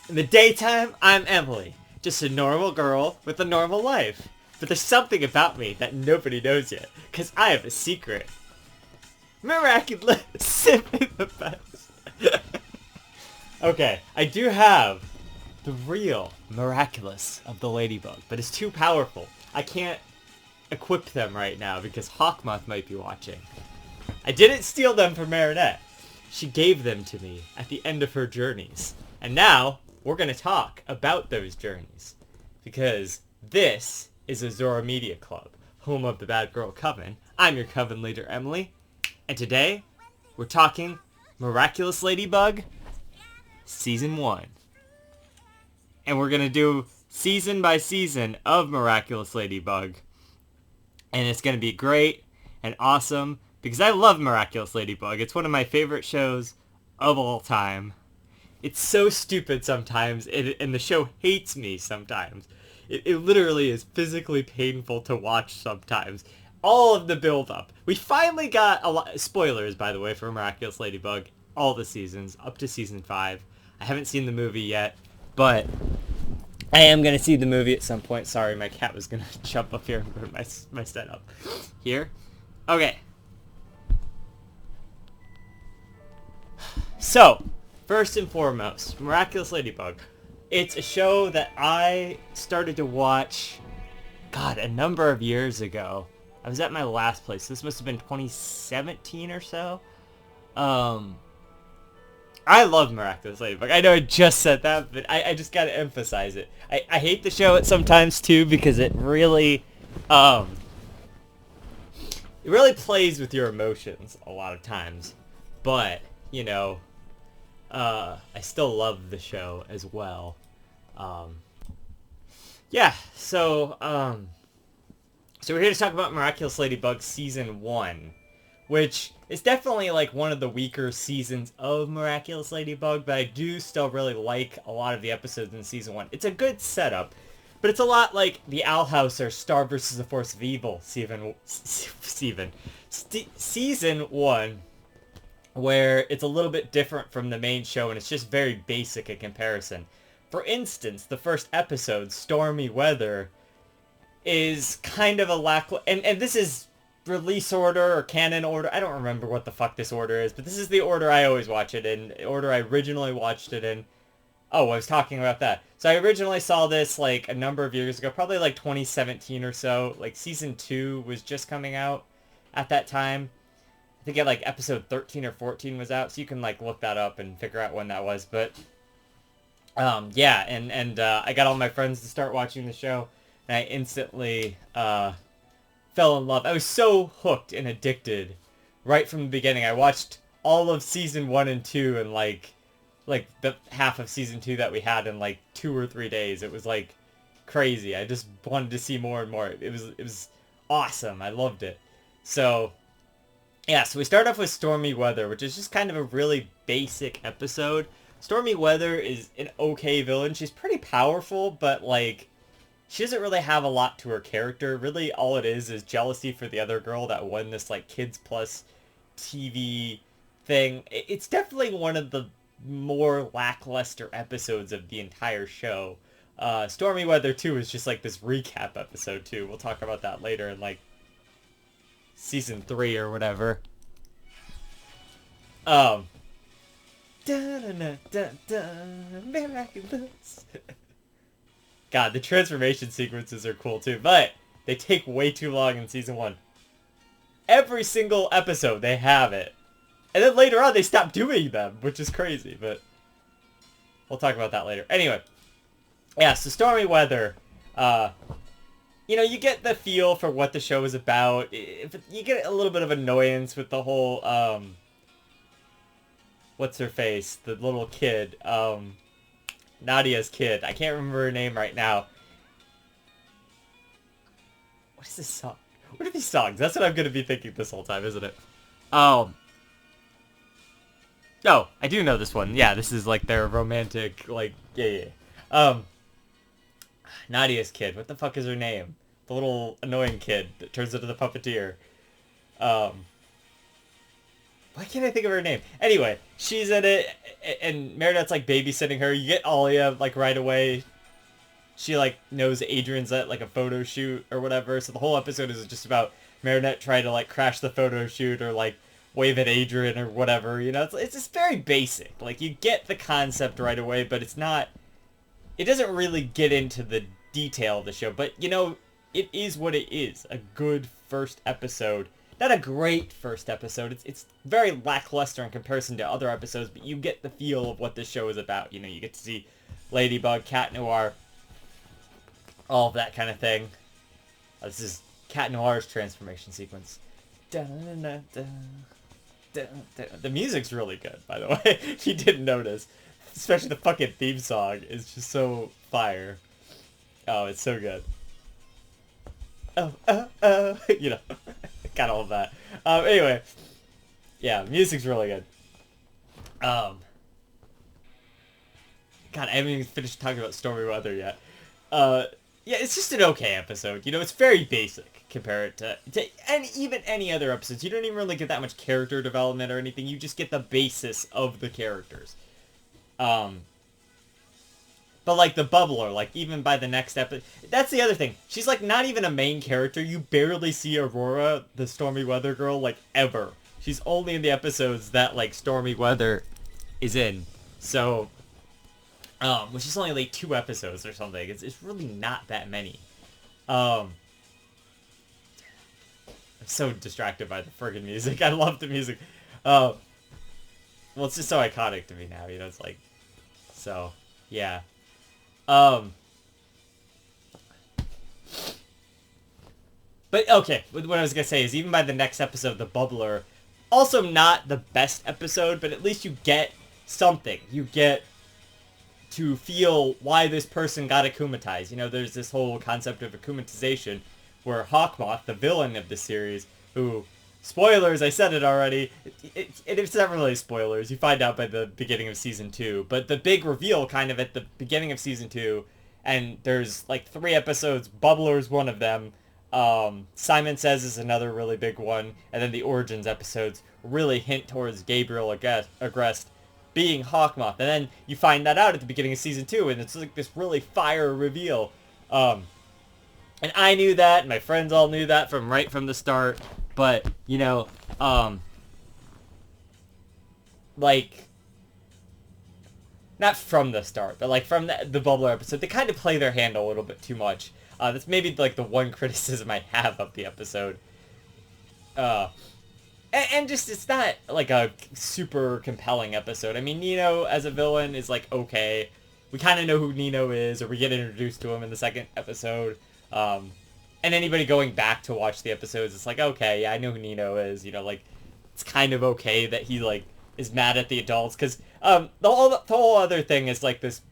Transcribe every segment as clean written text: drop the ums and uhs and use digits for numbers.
In the daytime, I'm Emily, just a normal girl with a normal life. But there's something about me that nobody knows yet, because I have a secret. Miraculous, simply the best. Okay, I do have the real Miraculous of the Ladybug, but it's too powerful. I can't equip them right now because Hawkmoth might be watching. I didn't steal them from Marinette. She gave them to me at the end of her journeys. And now, we're going to talk about those journeys. Because this is Azura Media Club, home of the Bad Girl Coven. I'm your Coven leader, Emily. And today, we're talking Miraculous Ladybug, Season 1. And we're going to do season by season of Miraculous Ladybug. And it's going to be great and awesome because I love Miraculous Ladybug. It's one of my favorite shows of all time. It's so stupid sometimes, and the show hates me sometimes. It literally is physically painful to watch sometimes. All of the build-up. We finally got a lot... Spoilers, by the way, for Miraculous Ladybug. All the seasons, up to Season 5. I haven't seen the movie yet, but I am going to see the movie at some point. Sorry, my cat was going to jump up here and put my setup. Here. Okay. So, first and foremost, Miraculous Ladybug. It's a show that I started to watch, God, a number of years ago. I was at my last place. This must have been 2017 or so. I love Miraculous Ladybug. I know I just said that, but I just gotta emphasize it. I hate the show at sometimes too because it really plays with your emotions a lot of times. But, you know, I still love the show as well. Yeah, so we're here to talk about Miraculous Ladybug Season 1, which is definitely like one of the weaker seasons of Miraculous Ladybug, but I do still really like a lot of the episodes in Season 1. It's a good setup, but it's a lot like the Owl House or Star vs. the Force of Evil Season 1, where it's a little bit different from the main show and it's just very basic in comparison. For instance, the first episode, Stormy Weather, is kind of a and this is release order or canon order. I don't remember what the fuck this order is, but this is the order I always watch it in, the order I originally watched it in. Oh, I was talking about that. So I originally saw this like a number of years ago, probably like 2017 or so. Like Season 2 was just coming out at that time. I think like episode 13 or 14 was out, so you can like look that up and figure out when that was. But yeah, and I got all my friends to start watching the show, and I instantly fell in love. I was so hooked and addicted right from the beginning. I watched all of Season 1 and 2 and like the half of Season 2 that we had in like 2 or 3 days. It was like crazy. I just wanted to see more and more. It was awesome. I loved it. So yeah, so we start off with Stormy Weather, which is just kind of a really basic episode. Stormy Weather is an okay villain. She's pretty powerful, but like she doesn't really have a lot to her character. Really, all it is jealousy for the other girl that won this like Kids Plus TV thing. It's definitely one of the more lackluster episodes of the entire show. Stormy Weather 2 is just like this recap episode too. We'll talk about that later in like Season 3 or whatever. Miraculous. God, the transformation sequences are cool too, but they take way too long in Season 1. Every single episode they have it. And then later on they stop doing them, which is crazy, but we'll talk about that later. Anyway, yeah, so Stormy Weather, you know, you get the feel for what the show is about. You get a little bit of annoyance with the whole, what's her face? The little kid, Nadia's kid. I can't remember her name right now. What is this song? What are these songs? That's what I'm going to be thinking this whole time, isn't it? Oh, I do know this one. Yeah, this is like their romantic, like, yeah. Nadia's kid. What the fuck is her name? The little annoying kid that turns into the puppeteer. Why can't I think of her name? Anyway, she's in it, and Marinette's like babysitting her. You get Alia like right away. She like knows Adrian's at like a photo shoot or whatever. So the whole episode is just about Marinette trying to like crash the photo shoot or like wave at Adrian or whatever. You know, it's just very basic. Like you get the concept right away, but it's not. It doesn't really get into the detail of the show. But you know, it is what it is. A good first episode. Not a great first episode. It's very lackluster in comparison to other episodes, but you get the feel of what this show is about. You know, you get to see Ladybug, Cat Noir, all of that kind of thing. This is Cat Noir's transformation sequence. The music's really good, by the way, if you didn't notice. Especially the fucking theme song is just so fire. Oh, it's so good. Oh. You know, got all of that. Anyway. Yeah, music's really good. God, I haven't even finished talking about Stormy Weather yet. Yeah, it's just an okay episode. You know, it's very basic compared to even any other episodes. You don't even really get that much character development or anything. You just get the basis of the characters. But like the Bubbler, like even by the next episode, that's the other thing. She's like not even a main character. You barely see Aurora, the Stormy Weather girl, like ever. She's only in the episodes that like Stormy Weather is in. So, which is only like 2 episodes or something. It's really not that many. I'm so distracted by the friggin' music. I love the music. Well, it's just so iconic to me now. You know, it's like, so yeah. But okay, what I was gonna say is even by the next episode, the Bubbler, also not the best episode, but at least you get something. You get to feel why this person got akumatized. You know, there's this whole concept of akumatization where Hawkmoth, the villain of the series, who, spoilers, I said it already, it's not really spoilers, you find out by the beginning of Season 2, but the big reveal kind of at the beginning of Season 2, and there's like 3 episodes, Bubbler's one of them, Simon Says is another really big one, and then the Origins episodes really hint towards Gabriel Agreste being Hawkmoth, and then you find that out at the beginning of Season 2, and it's like this really fire reveal, and I knew that, and my friends all knew that right from the start, but, you know, like, not from the start, but like from the Bubbler episode, they kind of play their hand a little bit too much. That's maybe like the one criticism I have of the episode. And just, it's not like a super compelling episode. I mean, Nino as a villain is like, okay. We kind of know who Nino is, or we get introduced to him in the second episode. And anybody going back to watch the episodes, it's like, okay, yeah, I know who Nino is. You know, like, it's kind of okay that he, like, is mad at the adults. Because the whole other thing is, like, this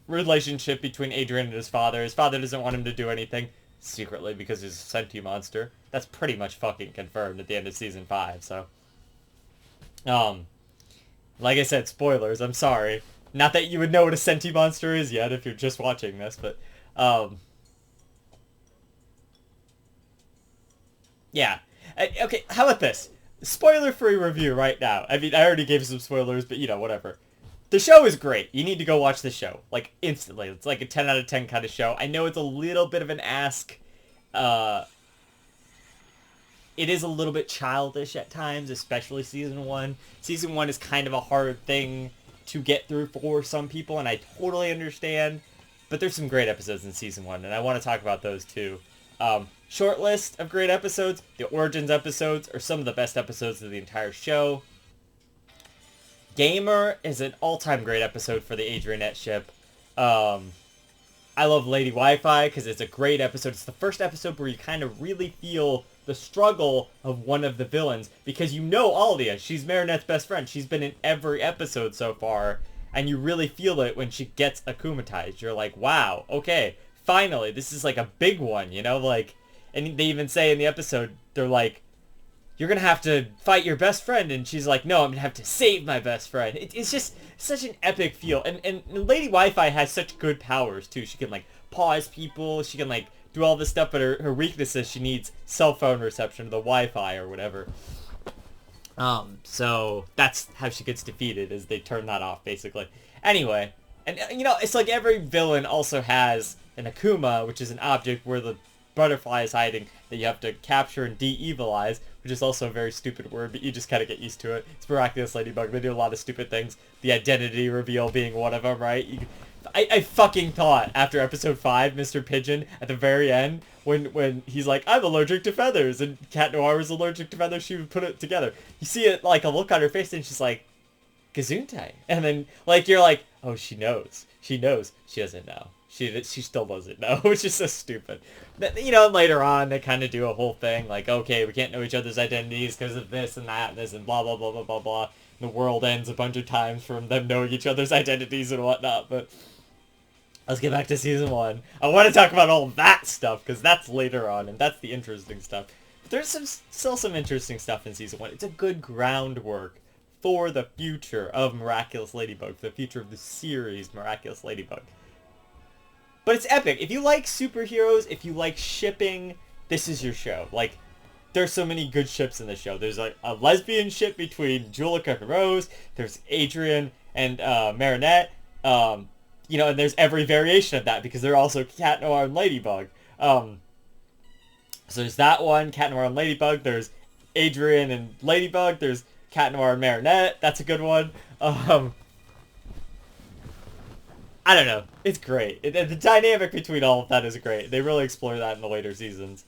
relationship between Adrian and his father. His father doesn't want him to do anything secretly because he's a sentient monster. That's pretty much fucking confirmed at the end of Season 5, so. Like I said, spoilers, I'm sorry. Not that you would know what a sentient monster is yet if you're just watching this, but, yeah. Okay, how about this? Spoiler-free review right now. I mean, I already gave some spoilers, but, you know, whatever. The show is great. You need to go watch the show. Like, instantly. It's like a 10 out of 10 kind of show. I know it's a little bit of an ask. It is a little bit childish at times, especially Season 1. Season 1 is kind of a hard thing to get through for some people, and I totally understand. But there's some great episodes in Season 1, and I want to talk about those too. Short list of great episodes. The Origins episodes are some of the best episodes of the entire show. Gamer is an all-time great episode for the Adrianette ship. I love Lady Wi-Fi because it's a great episode. It's the first episode where you kind of really feel the struggle of one of the villains because you know Alia. She's Marinette's best friend. She's been in every episode so far, and you really feel it when she gets akumatized. You're like, wow, okay, finally, this is like a big one, you know? Like, and they even say in the episode, they're like, you're going to have to fight your best friend. And she's like, no, I'm going to have to save my best friend. It's just such an epic feel. And Lady Wi-Fi has such good powers, too. She can, like, pause people. She can, like, do all this stuff. But her weakness is she needs cell phone reception, the Wi-Fi or whatever. So that's how she gets defeated, is they turn that off, basically. Anyway, and it's like every villain also has an Akuma, which is an object where the butterfly is hiding that you have to capture and de-evilize, which is also a very stupid word, but you just kind of get used to it. It's Miraculous Ladybug. They do a lot of stupid things. The identity reveal being one of them, right? I fucking thought after episode 5, Mr. Pigeon, at the very end, when he's like, I'm allergic to feathers, and Cat Noir was allergic to feathers, she would put it together. You see it, like, a look on her face, and she's like, Gesundheit. And then, like, you're like, oh, she knows. She knows. She doesn't know. She still doesn't know, which is so stupid. Later on, they kind of do a whole thing, like, okay, we can't know each other's identities because of this and that and this and blah, blah, blah, blah, blah, blah. The world ends a bunch of times from them knowing each other's identities and whatnot, but let's get back to season 1. I want to talk about all that stuff, because that's later on, and that's the interesting stuff. But there's still some interesting stuff in season 1. It's a good groundwork for the future of Miraculous Ladybug, for the future of the series Miraculous Ladybug. But it's epic. If you like superheroes, if you like shipping, this is your show. Like, there's so many good ships in this show. There's like a lesbian ship between Juleka and Rose. There's Adrian and Marinette. And there's every variation of that because they're also Cat Noir and Ladybug. So there's that one, Cat Noir and Ladybug. There's Adrian and Ladybug. There's Cat Noir and Marinette. That's a good one. I don't know. It's great. The dynamic between all of that is great. They really explore that in the later seasons.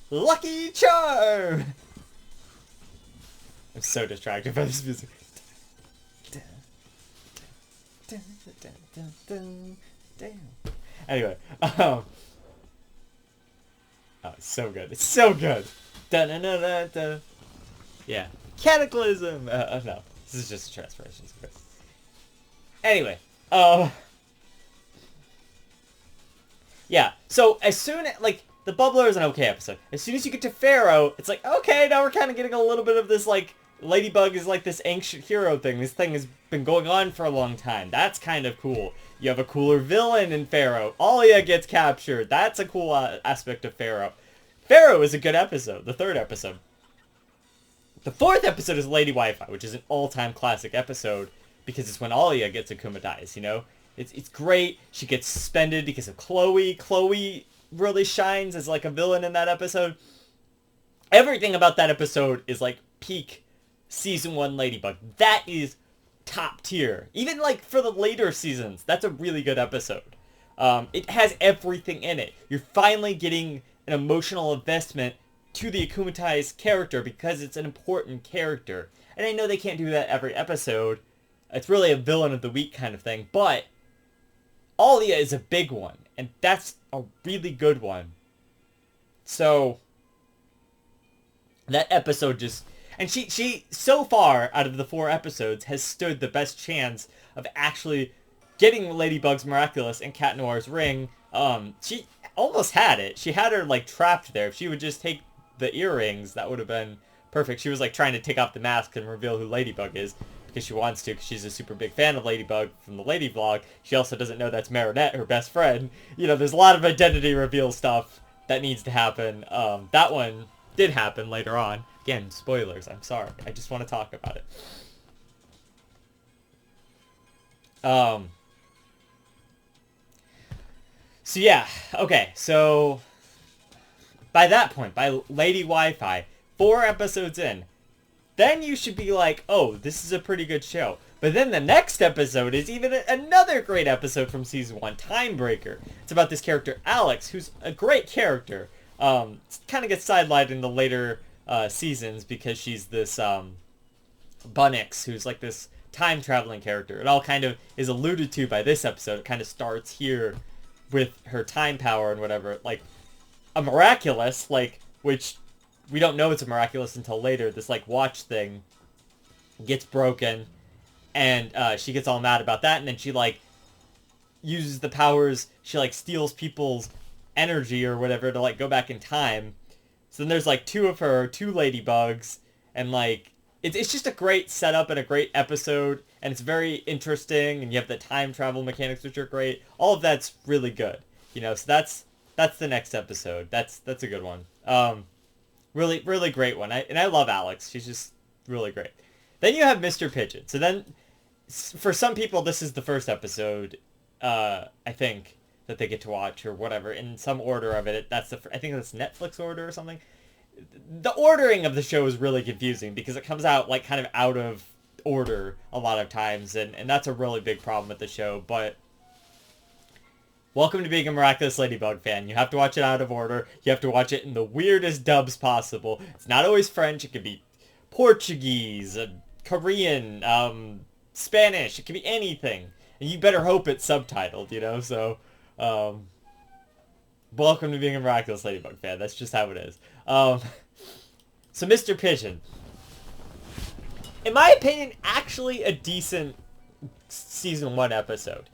Lucky Charm! I'm so distracted by this music. Anyway, oh, it's so good. It's so good. Yeah. Cataclysm! No. This is just a transformation. Anyway, yeah, so as soon as, like, the Bubbler is an okay episode. As soon as you get to Pharaoh, it's like, okay, now we're kind of getting a little bit of this, like, Ladybug is like this ancient hero thing. This thing has been going on for a long time. That's kind of cool. You have a cooler villain in Pharaoh. Alia gets captured. That's a cool aspect of Pharaoh. Pharaoh is a good episode, the 3rd episode. The 4th episode is Lady Wi-Fi, which is an all-time classic episode because it's when Alia gets akumatized, It's great. She gets suspended because of Chloe. Chloe really shines as, like, a villain in that episode. Everything about that episode is, like, peak Season 1 Ladybug. That is top tier. Even, like, for the later seasons, that's a really good episode. It has everything in it. You're finally getting an emotional investment to the akumatized character because it's an important character. And I know they can't do that every episode. It's really a villain of the week kind of thing. But Alia is a big one. And that's a really good one. So that episode just... And she so far, out of the 4 episodes, has stood the best chance of actually getting Ladybug's Miraculous and Cat Noir's ring. She almost had it. She had her, like, trapped there. If she would just take the earrings, that would have been perfect. She was, like, trying to take off the mask and reveal who Ladybug is because she wants to, because she's a super big fan of Ladybug from the Lady Vlog. She also doesn't know that's Marinette, her best friend. There's a lot of identity reveal stuff that needs to happen. That one did happen later on. Again, spoilers. I'm sorry. I just want to talk about it. So yeah, okay, so by that point, by Lady Wi-Fi, 4 episodes in, then you should be like, oh, this is a pretty good show. But then the next episode is even another great episode from Season 1, Timebreaker. It's about this character, Alex, who's a great character. Kind of gets sidelined in the later seasons because she's this Bunnix, who's like this time-traveling character. It all kind of is alluded to by this episode. It kind of starts here with her time power and whatever. Like, a Miraculous, like, which we don't know it's a Miraculous until later. This, like, watch thing gets broken, and she gets all mad about that, and then she, like, uses the powers. She, like, steals people's energy or whatever to, like, go back in time. So then there's, like, 2 of her, 2 Ladybugs, and, like, it's just a great setup and a great episode, and it's very interesting, and you have the time travel mechanics, which are great. All of that's really good, so that's the next episode. That's a good one. Really, really great one. I love Alex. She's just really great. Then you have Mr. Pigeon. So then, for some people, this is the first episode, I think, that they get to watch or whatever. In some order of it, I think that's Netflix order or something. The ordering of the show is really confusing because it comes out like kind of out of order a lot of times, and that's a really big problem with the show. But welcome to being a Miraculous Ladybug fan. You have to watch it out of order. You have to watch it in the weirdest dubs possible. It's not always French. It could be Portuguese, Korean, Spanish. It could be anything. And you better hope it's subtitled, you know? So, welcome to being a Miraculous Ladybug fan. That's just how it is. So Mr. Pigeon. In my opinion, actually a decent season 1 episode.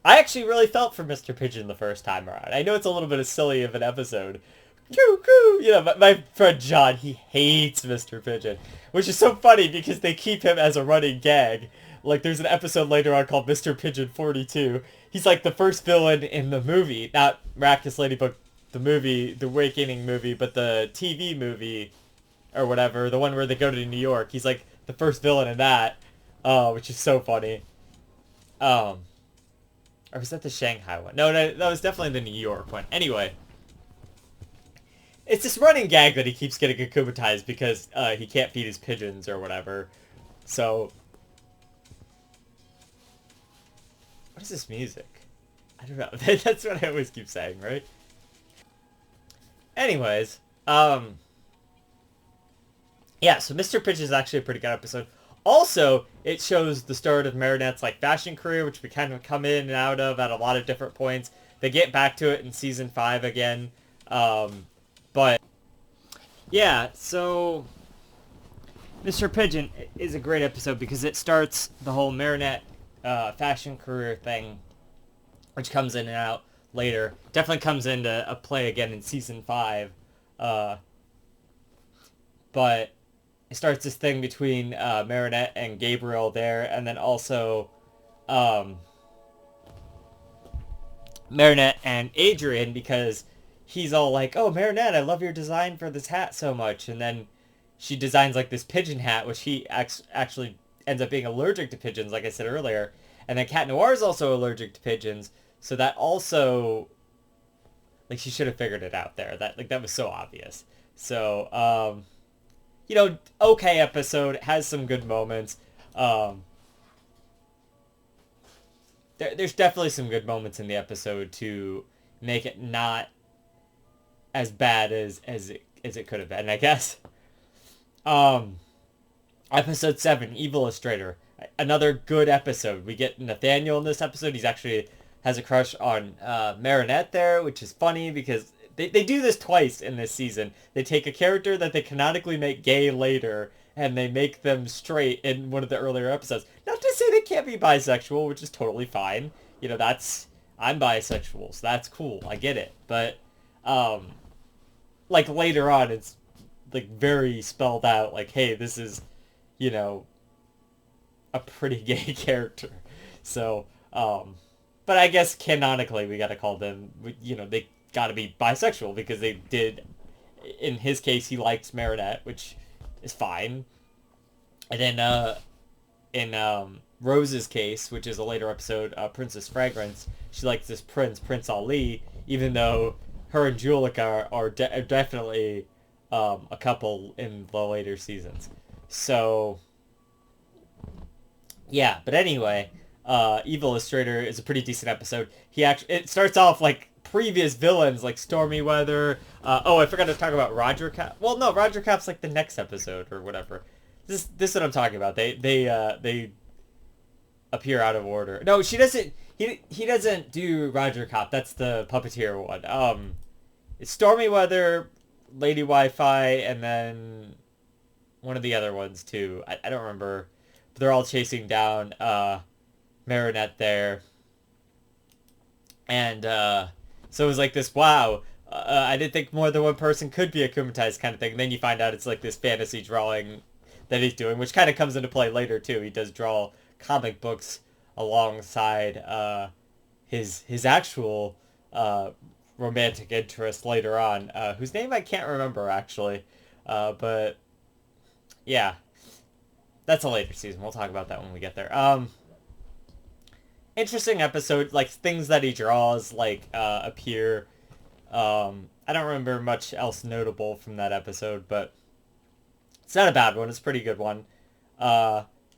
I actually really felt for Mr. Pigeon the first time around. I know it's a little bit of silly of an episode. You know, my friend John, he hates Mr. Pigeon. Which is so funny because they keep him as a running gag. Like, there's an episode later on called Mr. Pigeon 42. He's like the first villain in the movie. Not Miraculous Ladybug, the movie, the Awakening movie, but the TV movie or whatever. The one where they go to New York. He's like the first villain in that. Which is so funny. Or was that the Shanghai one? No, that was definitely the New York one. Anyway. It's this running gag that he keeps getting akumatized because he can't feed his pigeons or whatever. So, what is this music? I don't know. That's what I always keep saying, right? Anyways, yeah, so Mr. Pigeon is actually a pretty good episode. Also, it shows the start of Marinette's like fashion career, which we kind of come in and out of at a lot of different points. They get back to it in season 5 again. But yeah, so Mr. Pigeon is a great episode because it starts the whole Marinette fashion career thing, which comes in and out later. Definitely comes into a play again in season 5. But it starts this thing between Marinette and Gabriel there, and then also Marinette and Adrian, because he's all like, oh, Marinette, I love your design for this hat so much. And then she designs like this pigeon hat, which he actually ends up being allergic to pigeons, like I said earlier. And then Cat Noir is also allergic to pigeons. So that also, like, she should have figured it out there. That was so obvious. So, you know, okay episode. It has some good moments. There's definitely some good moments in the episode to make it not as bad as it could have been, I guess. Episode 7, Evil Illustrator. Another good episode. We get Nathaniel in this episode. He's actually has a crush on Marinette there, which is funny because they do this twice in this season. They take a character that they canonically make gay later, and they make them straight in one of the earlier episodes. Not to say they can't be bisexual, which is totally fine. You know, I'm bisexual, so that's cool. I get it. But, like, later on, it's, like, very spelled out, like, hey, this is, you know, a pretty gay character. So, but I guess canonically we gotta call them, you know, they gotta be bisexual because they did, in his case, he likes Marinette, which is fine. And then, in, Rose's case, which is a later episode, Princess Fragrance, she likes this Prince Ali, even though her and Julika are definitely a couple in the later seasons. So, yeah, but anyway, Evil Illustrator is a pretty decent episode. It starts off like previous villains like Stormy Weather. Oh, I forgot to talk about Roger Cap. Well, no, Roger Cap's like the next episode or whatever. This is what I'm talking about. They appear out of order. No, she doesn't. He doesn't do Roger Cop. That's the puppeteer one. It's Stormy Weather, Lady Wi-Fi, and then one of the other ones too. I don't remember. But they're all chasing down Marinette there. And so it was like this, wow, I didn't think more than one person could be akumatized kind of thing. And then you find out it's like this fantasy drawing that he's doing, which kind of comes into play later too. He does draw comic books alongside his actual romantic interest later on, whose name I can't remember actually. But yeah, that's a later season. We'll talk about that when we get there. Interesting episode. Like things that he draws appear. I don't remember much else notable from that episode, but it's not a bad one. It's a pretty good one.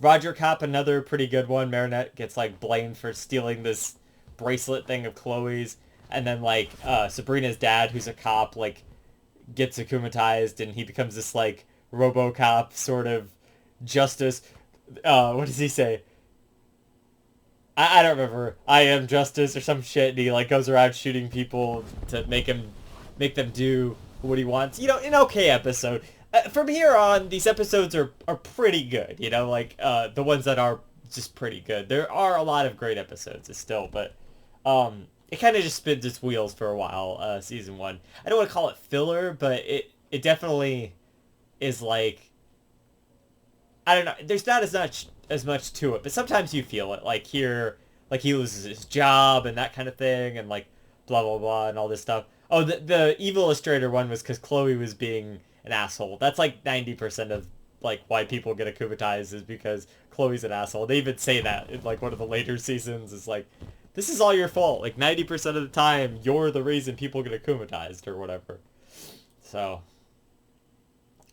Roger Cop, another pretty good one. Marinette gets like blamed for stealing this bracelet thing of Chloe's, and then like Sabrina's dad, who's a cop, like gets akumatized, and he becomes this like RoboCop sort of justice. What does he say? I don't remember. I am justice or some shit, and he like goes around shooting people to make them do what he wants. You know, an okay episode. From here on, these episodes are pretty good. You know, like the ones that are just pretty good. There are a lot of great episodes still, but it kind of just spins its wheels for a while. Season 1. I don't want to call it filler, but it definitely is like, I don't know. There's not as much to it, but sometimes you feel it. Like here, like he loses his job and that kind of thing, and like blah blah blah and all this stuff. Oh, the evil illustrator one was because Chloe was being an asshole. That's like 90% of like why people get akumatized is because Chloe's an asshole. They even say that in like one of the later seasons. Is like, this is all your fault. Like 90% of the time, you're the reason people get akumatized or whatever. So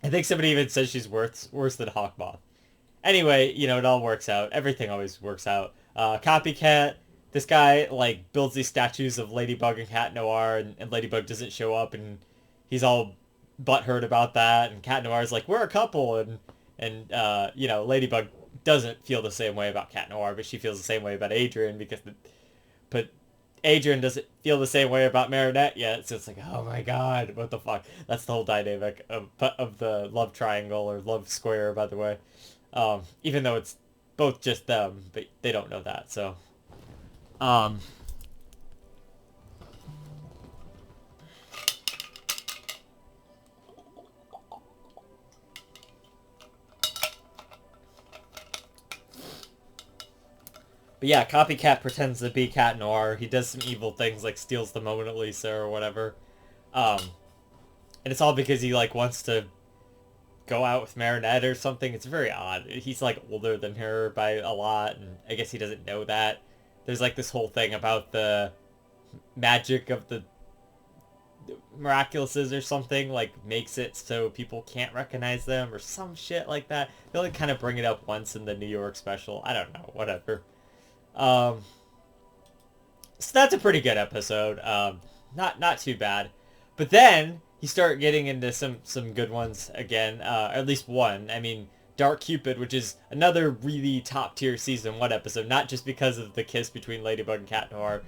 I think somebody even says she's worse than Hawkmoth. Anyway, you know, it all works out. Everything always works out. Copycat, this guy, like, builds these statues of Ladybug and Cat Noir, and Ladybug doesn't show up, and he's all butthurt about that, and Cat Noir's like, we're a couple, and you know, Ladybug doesn't feel the same way about Cat Noir, but she feels the same way about Adrian, but Adrian doesn't feel the same way about Marinette yet, so it's like, oh my god, what the fuck? That's the whole dynamic of the love triangle, or love square, by the way. Even though it's both just them, but they don't know that, so. But yeah, Copycat pretends to be Cat Noir. He does some evil things, like steals the Mona Lisa or whatever. And it's all because he, like, wants to go out with Marinette or something. It's very odd. He's like older than her by a lot, and I guess he doesn't know that. There's like this whole thing about the magic of the Miraculouses or something, like makes it so people can't recognize them or some shit like that. They only kind of bring it up once in the New York special. I don't know, whatever. So that's a pretty good episode. Not too bad. But then you start getting into some good ones again, at least one. I mean, Dark Cupid, which is another really top tier season 1 episode, not just because of the kiss between Ladybug and Cat Noir.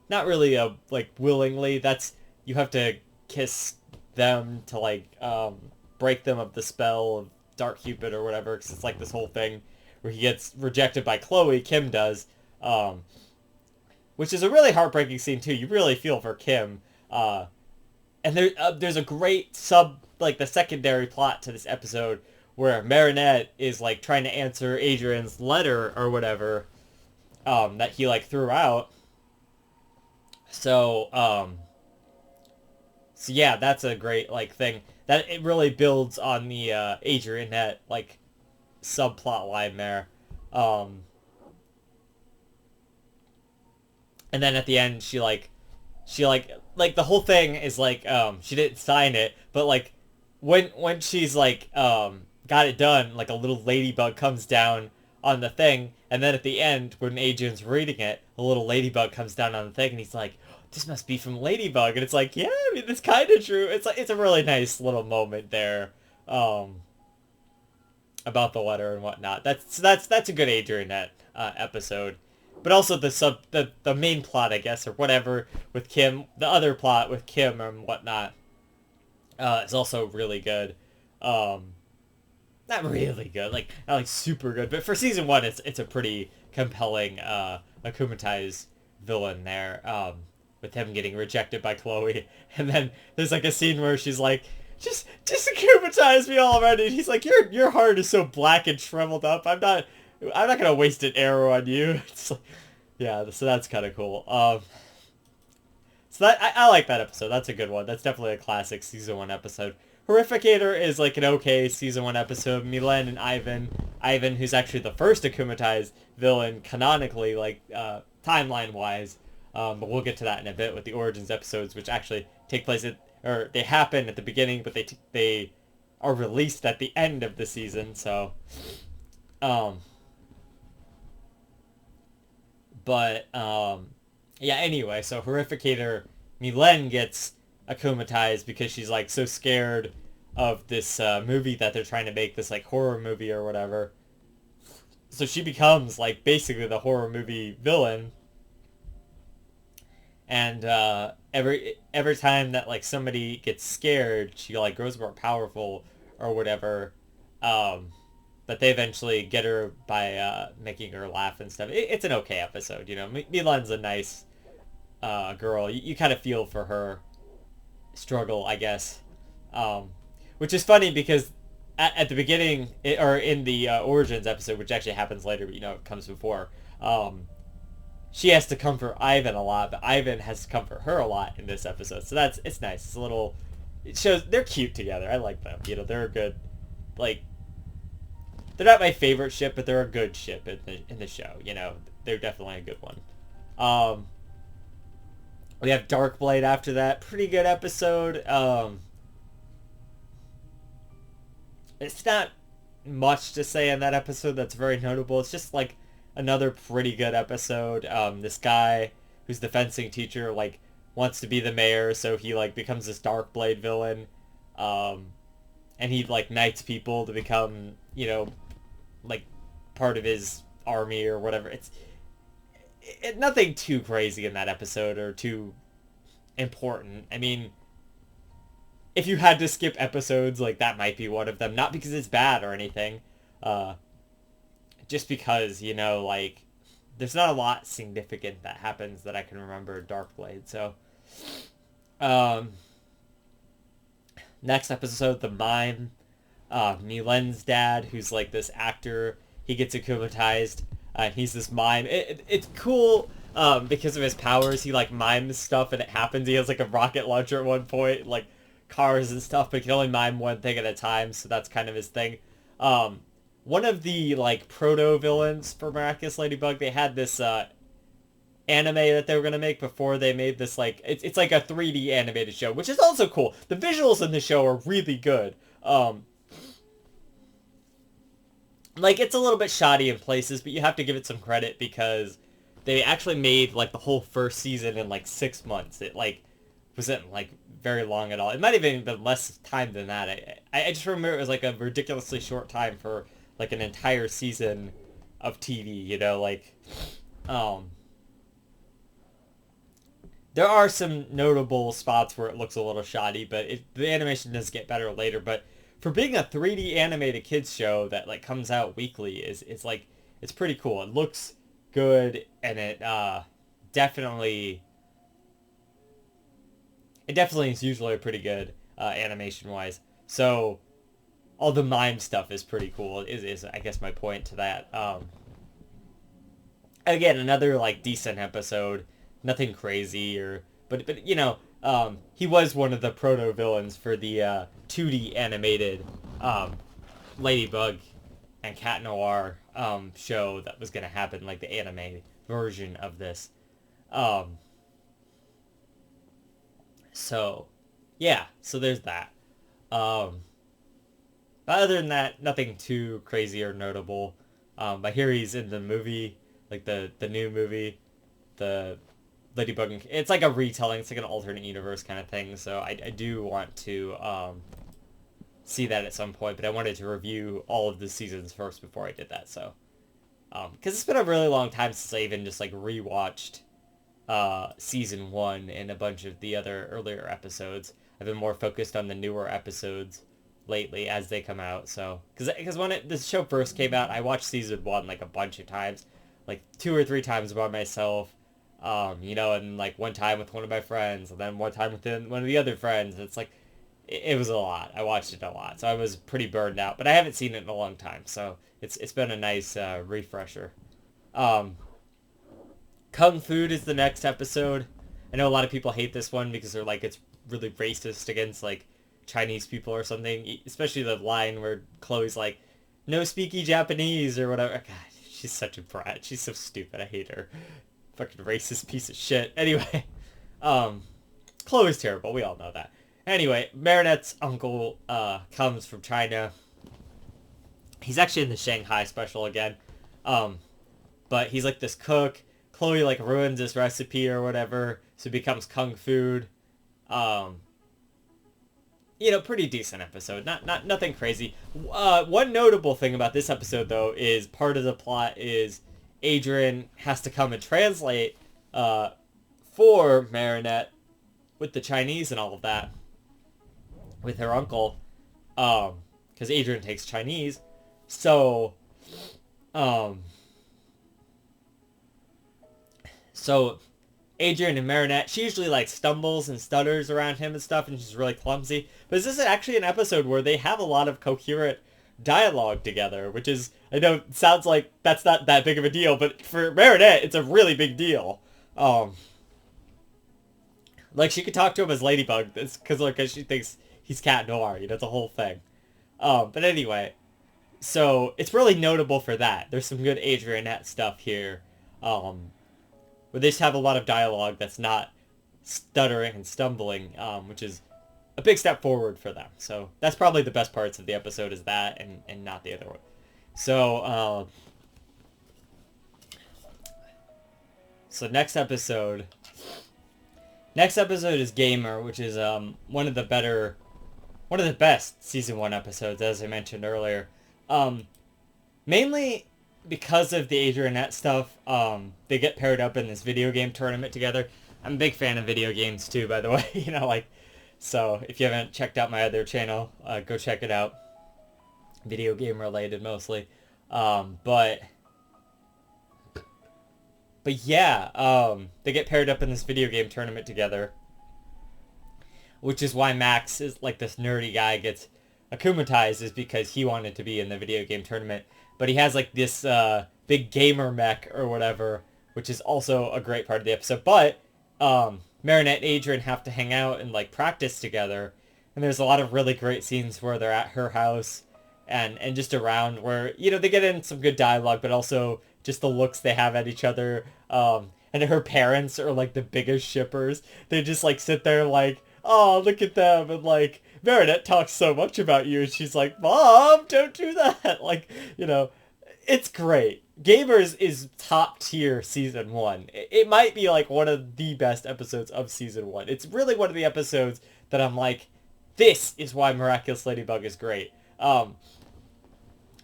Not really like willingly. That's, you have to kiss them to like break them of the spell of Dark Cupid or whatever, because it's like this whole thing where he gets rejected by Chloe. Kim does, which is a really heartbreaking scene too. You really feel for Kim. And there's a great like the secondary plot to this episode where Marinette is like trying to answer Adrian's letter or whatever, that he like threw out. So yeah, that's a great like thing that it really builds on the Adrianette like subplot line there. And then at the end she like the whole thing is like she didn't sign it, but like when she's like got it done, like a little ladybug comes down on the thing, and then at the end when Adrian's reading it, a little ladybug comes down on the thing, and he's like, this must be from Ladybug, and it's like, yeah, I mean, it's kind of true. It's like, it's a really nice little moment there about the letter and whatnot. That's a good Adrianette episode. But also the main plot, I guess, or whatever, with Kim, the other plot with Kim and whatnot, is also really good. Not really good, like, not like super good, but for season 1, it's a pretty compelling, akumatized villain there, with him getting rejected by Chloe, and then there's like a scene where she's like, just akumatize me already, and he's like, your heart is so black and shriveled up, I'm not gonna waste an arrow on you. It's like, yeah, so that's kind of cool. So that I like that episode. That's a good one. That's definitely a classic season 1 episode. Horrificator is like an okay season 1 episode. Milen and Ivan, who's actually the first akumatized villain canonically, like timeline wise. But we'll get to that in a bit with the Origins episodes, which actually take place or they happen at the beginning, but they are released at the end of the season. So, yeah. Anyway, so Horrificator, Milen gets akumatized because she's like so scared of this movie that they're trying to make, this like horror movie or whatever. So she becomes like basically the horror movie villain. And every time that like somebody gets scared, she like grows more powerful or whatever. But they eventually get her by making her laugh and stuff. It's an okay episode, you know. Milan's a nice girl. You kind of feel for her struggle, I guess. Which is funny because at the beginning, or in the Origins episode, which actually happens later, but you know, it comes before, she has to comfort Ivan a lot, but Ivan has to comfort her a lot in this episode. So it's nice. It's a little, it shows, they're cute together. I like them. You know, they're a good, like, they're not my favorite ship, but they're a good ship in the show. You know, they're definitely a good one. We have Darkblade after that. Pretty good episode. It's not much to say in that episode that's very notable. It's just like another pretty good episode. This guy who's the fencing teacher like wants to be the mayor, so he like becomes this Darkblade villain, and he like knights people to become, you know, like part of his army or whatever. It's nothing too crazy in that episode or too important. I mean, if you had to skip episodes, like that might be one of them. Not because it's bad or anything, just because, you know, like there's not a lot significant that happens that I can remember Darkblade. So, next episode, the mime, Milen's dad, who's like this actor, he gets akumatized. He's this mime. It's cool because of his powers. He like mimes stuff and it happens. He has like a rocket launcher at one point, like cars and stuff, but he can only mime one thing at a time, so that's kind of his thing. One of the like proto villains for Miraculous Ladybug, they had this anime that they were gonna make before they made this like it's like a 3D animated show, which is also cool. The visuals in the show are really good. Like it's a little bit shoddy in places, but you have to give it some credit because they actually made like the whole first season in like 6 months. It like wasn't like very long at all. It might have even been less time than that. I just remember it was like a ridiculously short time for like an entire season of TV, you know, like there are some notable spots where it looks a little shoddy, but the animation does get better later. But for being a 3D animated kids show that like comes out weekly is like, it's pretty cool. It looks good, and it definitely is usually pretty good animation wise. So all the mime stuff is pretty cool. Is I guess my point to that. Again, another like decent episode. Nothing crazy but you know, he was one of the proto villains for the 2D animated Ladybug and Cat Noir show that was gonna happen, like the anime version of this. So yeah, so there's that. But other than that, nothing too crazy or notable. I hear he's in the movie, like the new movie, the Ladybug. It's like a retelling. It's like an alternate universe kind of thing. So I do want to see that at some point. But I wanted to review all of the seasons first before I did that. So because it's been a really long time since I even just like rewatched season 1 and a bunch of the other earlier episodes. I've been more focused on the newer episodes lately as they come out. So because when this show first came out, I watched season 1 like a bunch of times, like 2 or 3 times by myself. You know, and like one time with one of my friends, and then one time with one of the other friends. It's like, it was a lot. I watched it a lot, so I was pretty burned out. But I haven't seen it in a long time, so it's been a nice refresher. Kung Fu is the next episode. I know a lot of people hate this one because they're like, it's really racist against like Chinese people or something, especially the line where Chloe's like, no speaky Japanese or whatever. God, she's such a brat. She's so stupid. I hate her. Fucking racist piece of shit. Anyway, Chloe's terrible. We all know that. Anyway, Marinette's uncle comes from China. He's actually in the Shanghai special again. But he's like this cook. Chloe like ruins his recipe or whatever, so it becomes kung food. Pretty decent episode. Not nothing crazy. One notable thing about this episode though is part of the plot is Adrian has to come and translate for Marinette with the Chinese and all of that with her uncle, because Adrian takes Chinese. So Adrian and Marinette, she usually like stumbles and stutters around him and stuff, and she's really clumsy. But this is actually an episode where they have a lot of coherent dialogue together, which is, I know, sounds like that's not that big of a deal, but for Marinette, it's a really big deal. Like, she could talk to him as Ladybug, because she thinks he's Cat Noir, the whole thing. But anyway, so it's really notable for that. There's some good Adrianette stuff here, where they just have a lot of dialogue that's not stuttering and stumbling, which is a big step forward for them. So that's probably the best parts of the episode, is that and not the other one. So, next episode is Gamer, which is one of the best season 1 episodes, as I mentioned earlier. Mainly because of the Adrianette stuff. They get paired up in this video game tournament together. I'm a big fan of video games too, by the way. So if you haven't checked out my other channel, go check it out. Video game related mostly. But yeah, they get paired up in this video game tournament together, which is why Max is like this nerdy guy gets akumatized, is because he wanted to be in the video game tournament. But he has like this big gamer mech or whatever, which is also a great part of the episode. But Marinette and Adrian have to hang out and like practice together. And there's a lot of really great scenes where they're at her house and just around where, they get in some good dialogue, but also just the looks they have at each other. And her parents are like the biggest shippers. They just like sit there like, oh, look at them. And like, Marinette talks so much about you. And she's like, Mom, don't do that. Like, it's great. Gamers is top tier season 1. It might be like one of the best episodes of season 1. It's really one of the episodes that I'm like, this is why Miraculous Ladybug is great. And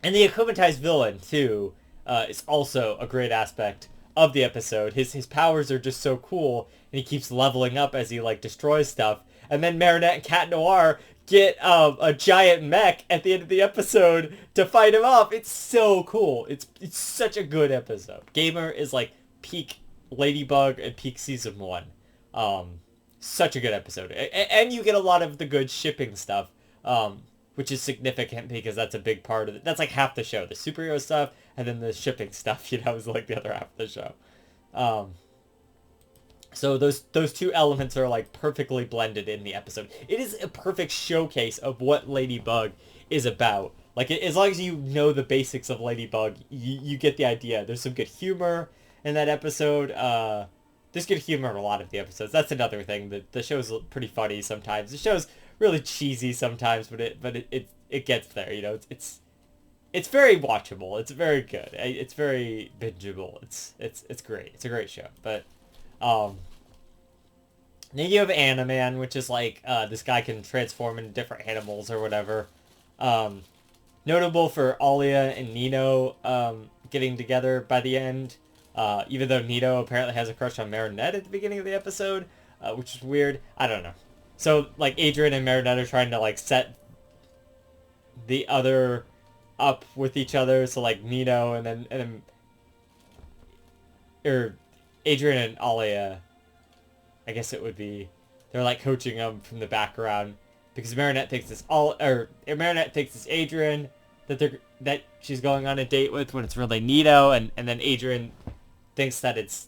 the akumatized villain too is also a great aspect of the episode. His powers are just so cool, and he keeps leveling up as he like destroys stuff. And then Marinette and Cat Noir get a giant mech at the end of the episode to fight him off. It's so cool. It's such a good episode. Gamer is like peak Ladybug and peak season 1. Such a good episode. And you get a lot of the good shipping stuff, which is significant because that's a big part of it. That's like half the show. The superhero stuff and then the shipping stuff, is like the other half of the show. So those two elements are like perfectly blended in the episode. It is a perfect showcase of what Ladybug is about. Like, as long as you know the basics of Ladybug, you get the idea. There's some good humor in that episode. There's good humor in a lot of the episodes. That's another thing. The show's pretty funny sometimes. The show's really cheesy sometimes, but it gets there. It's very watchable. It's very good. It's very bingeable. It's great. It's a great show. But then you have Animan, which is like this guy can transform into different animals or whatever. Notable for Alia and Nino getting together by the end. Even though Nino apparently has a crush on Marinette at the beginning of the episode, which is weird. I don't know. So like Adrian and Marinette are trying to like set the other up with each other. So like Nino and then or Adrian and Alia, I guess it would be, they're like coaching him from the background because Marinette thinks it's Adrian that she's going on a date with when it's really Nino, and then Adrian thinks that it's,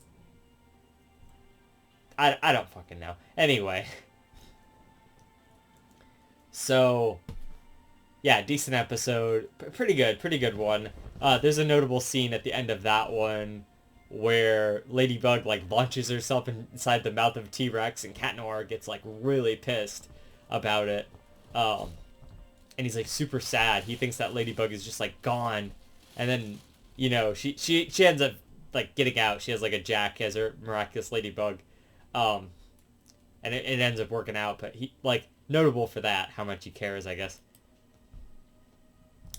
I don't fucking know. Anyway. So, yeah, decent episode. Pretty good one. There's a notable scene at the end of that one where Ladybug like launches herself inside the mouth of T-Rex, and Cat Noir gets like really pissed about it. Um, and he's like super sad. He thinks that Ladybug is just like gone, and then she ends up like getting out. She has like a Jack as her Miraculous Ladybug, um, and it ends up working out. But he like notable for that, how much he cares, I guess.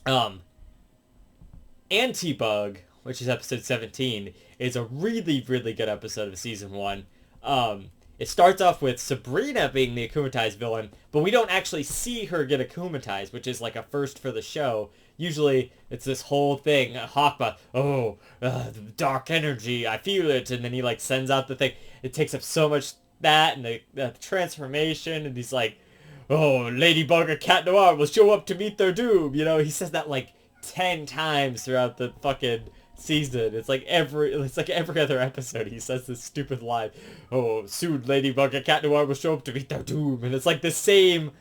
Um, Anti-Bug, which is episode 17, is a really, really good episode of season 1. It starts off with Sabrina being the akumatized villain, but we don't actually see her get akumatized, which is like a first for the show. Usually, it's this whole thing, Hawkba, the dark energy, I feel it, and then he like sends out the thing. It takes up so much that and the transformation, and he's like, oh, Ladybug or Cat Noir will show up to meet their doom. He says that like 10 times throughout the fucking season. It's like every other episode he says this stupid line. Oh, soon Ladybug and Cat Noir will show up to meet their doom. And it's like the same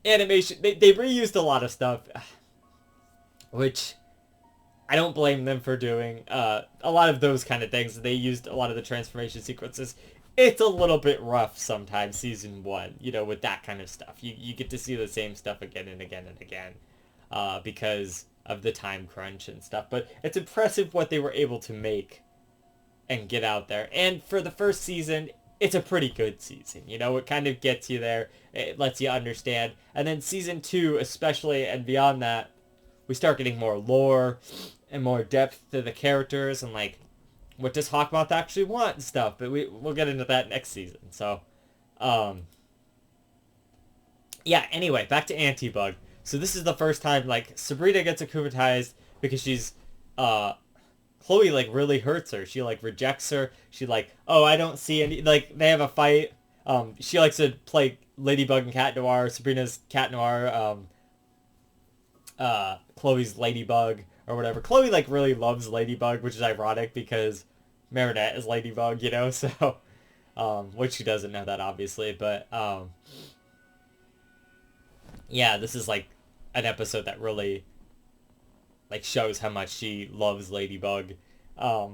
animation. They reused a lot of stuff, which I don't blame them for doing. A lot of those kind of things. They used a lot of the transformation sequences. It's a little bit rough sometimes, season 1, with that kind of stuff. You get to see the same stuff again and again and again because of the time crunch and stuff. But it's impressive what they were able to make and get out there. And for the first season, it's a pretty good season. It kind of gets you there. It lets you understand. And then season 2, especially, and beyond that, we start getting more lore and more depth to the characters and, like, what does Hawkmoth actually want and stuff, but we'll get into that next season. So, yeah, anyway, back to Anti-Bug. So this is the first time, like, Sabrina gets akumatized because she's, Chloe, like, really hurts her. She, like, rejects her. She, like, oh, I don't see any, like, they have a fight. She likes to play Ladybug and Cat Noir. Sabrina's Cat Noir, Chloe's Ladybug. Or whatever. Chloe, like, really loves Ladybug, which is ironic because Marinette is Ladybug, so, which she doesn't know that, obviously, but, yeah, this is, like, an episode that really, like, shows how much she loves Ladybug, but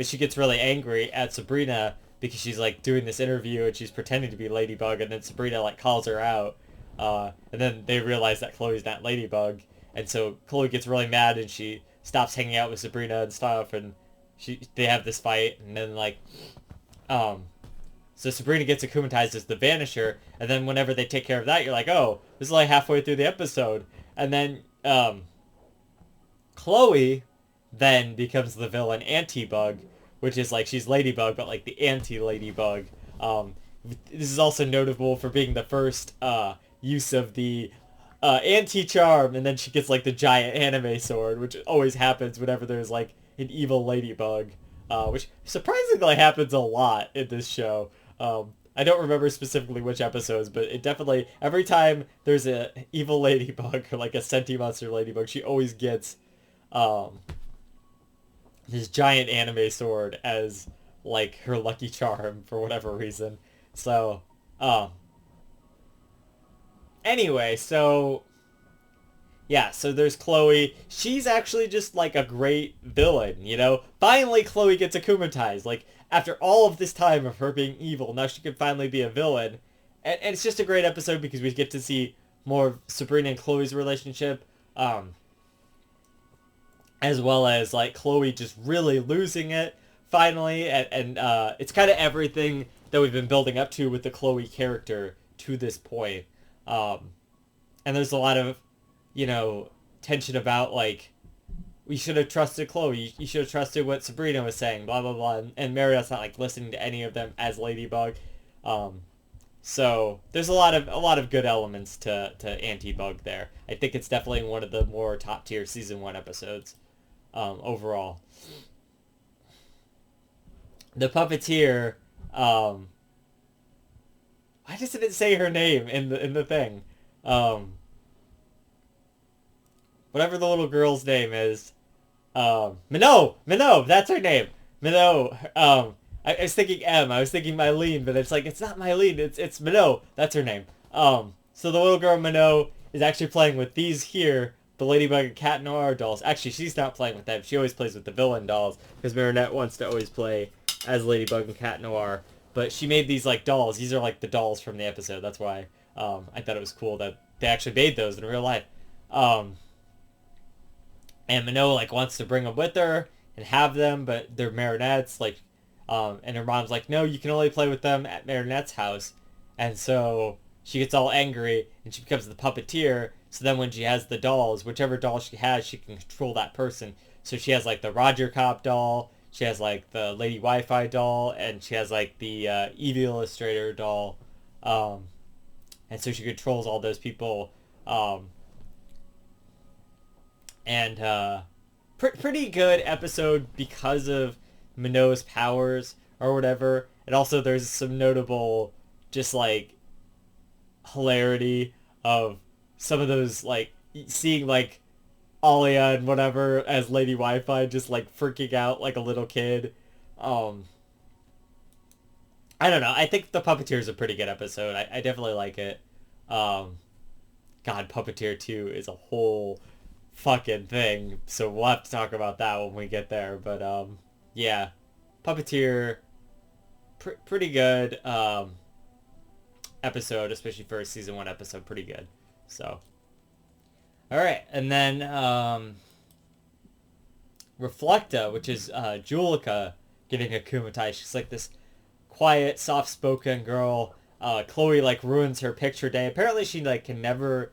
she gets really angry at Sabrina because she's, like, doing this interview and she's pretending to be Ladybug, and then Sabrina, like, calls her out, and then they realize that Chloe's not Ladybug. And so Chloe gets really mad and she stops hanging out with Sabrina and stuff, and they have this fight, and then like so Sabrina gets akumatized as the Vanisher, and then whenever they take care of that, you're like, oh, this is like halfway through the episode. And then Chloe then becomes the villain Anti-Bug, which is like she's Ladybug but like the anti-Ladybug. This is also notable for being the first use of the anti-charm, and then she gets like the giant anime sword, which always happens whenever there's like an evil Ladybug, which surprisingly happens a lot in this show. I don't remember specifically which episodes, but it definitely, every time there's a evil Ladybug or like a sentient monster Ladybug, she always gets this giant anime sword as like her lucky charm for whatever reason. So anyway, so yeah, so there's Chloe. She's actually just like a great villain, Finally Chloe gets akumatized. Like, after all of this time of her being evil, now she can finally be a villain. And it's just a great episode because we get to see more of Sabrina and Chloe's relationship. As well as like Chloe just really losing it finally. And it's kind of everything that we've been building up to with the Chloe character to this point. And there's a lot of, tension about, like, we should have trusted Chloe. You should have trusted what Sabrina was saying, blah, blah, blah. And Marriott's not, like, listening to any of them as Ladybug. So there's a lot of good elements to Anti-Bug there. I think it's definitely one of the more top-tier Season 1 episodes overall. The Puppeteer, why doesn't it say her name in the thing? Whatever the little girl's name is. Minot, that's her name. Minot, I was thinking M. I was thinking Mylene, but it's like, it's not Mylene. It's Minot. That's her name. So So the little girl Minot is actually playing with these here, the Ladybug and Cat Noir dolls. Actually, she's not playing with them. She always plays with the villain dolls because Marinette wants to always play as Ladybug and Cat Noir. But she made these like dolls. These are like the dolls from the episode. That's why I thought it was cool that they actually made those in real life. And Minot like wants to bring them with her and have them, but they're Marinettes. Like, and her mom's like, no, you can only play with them at Marinette's house. And so she gets all angry and she becomes the puppeteer. So then when she has the dolls, whichever doll she has, she can control that person. So she has like the Roger Cop doll, she has like the Lady Wi-Fi doll, and she has like the Evie Illustrator doll. And so she controls all those people. Pretty good episode because of Minot's powers or whatever. And also there's some notable just like hilarity of some of those, like seeing like Alia and whatever as Lady Wi-Fi just like freaking out like a little kid. I don't know. I think The Puppeteer is a pretty good episode. I definitely like it. God, Puppeteer 2 is a whole fucking thing. So we'll have to talk about that when we get there. But yeah, Puppeteer, pretty good episode, especially for a season 1 episode. Pretty good. So, all right, and then Reflecta, which is Julika getting akumatized. She's like this quiet, soft-spoken girl. Chloe like ruins her picture day. Apparently, she like can never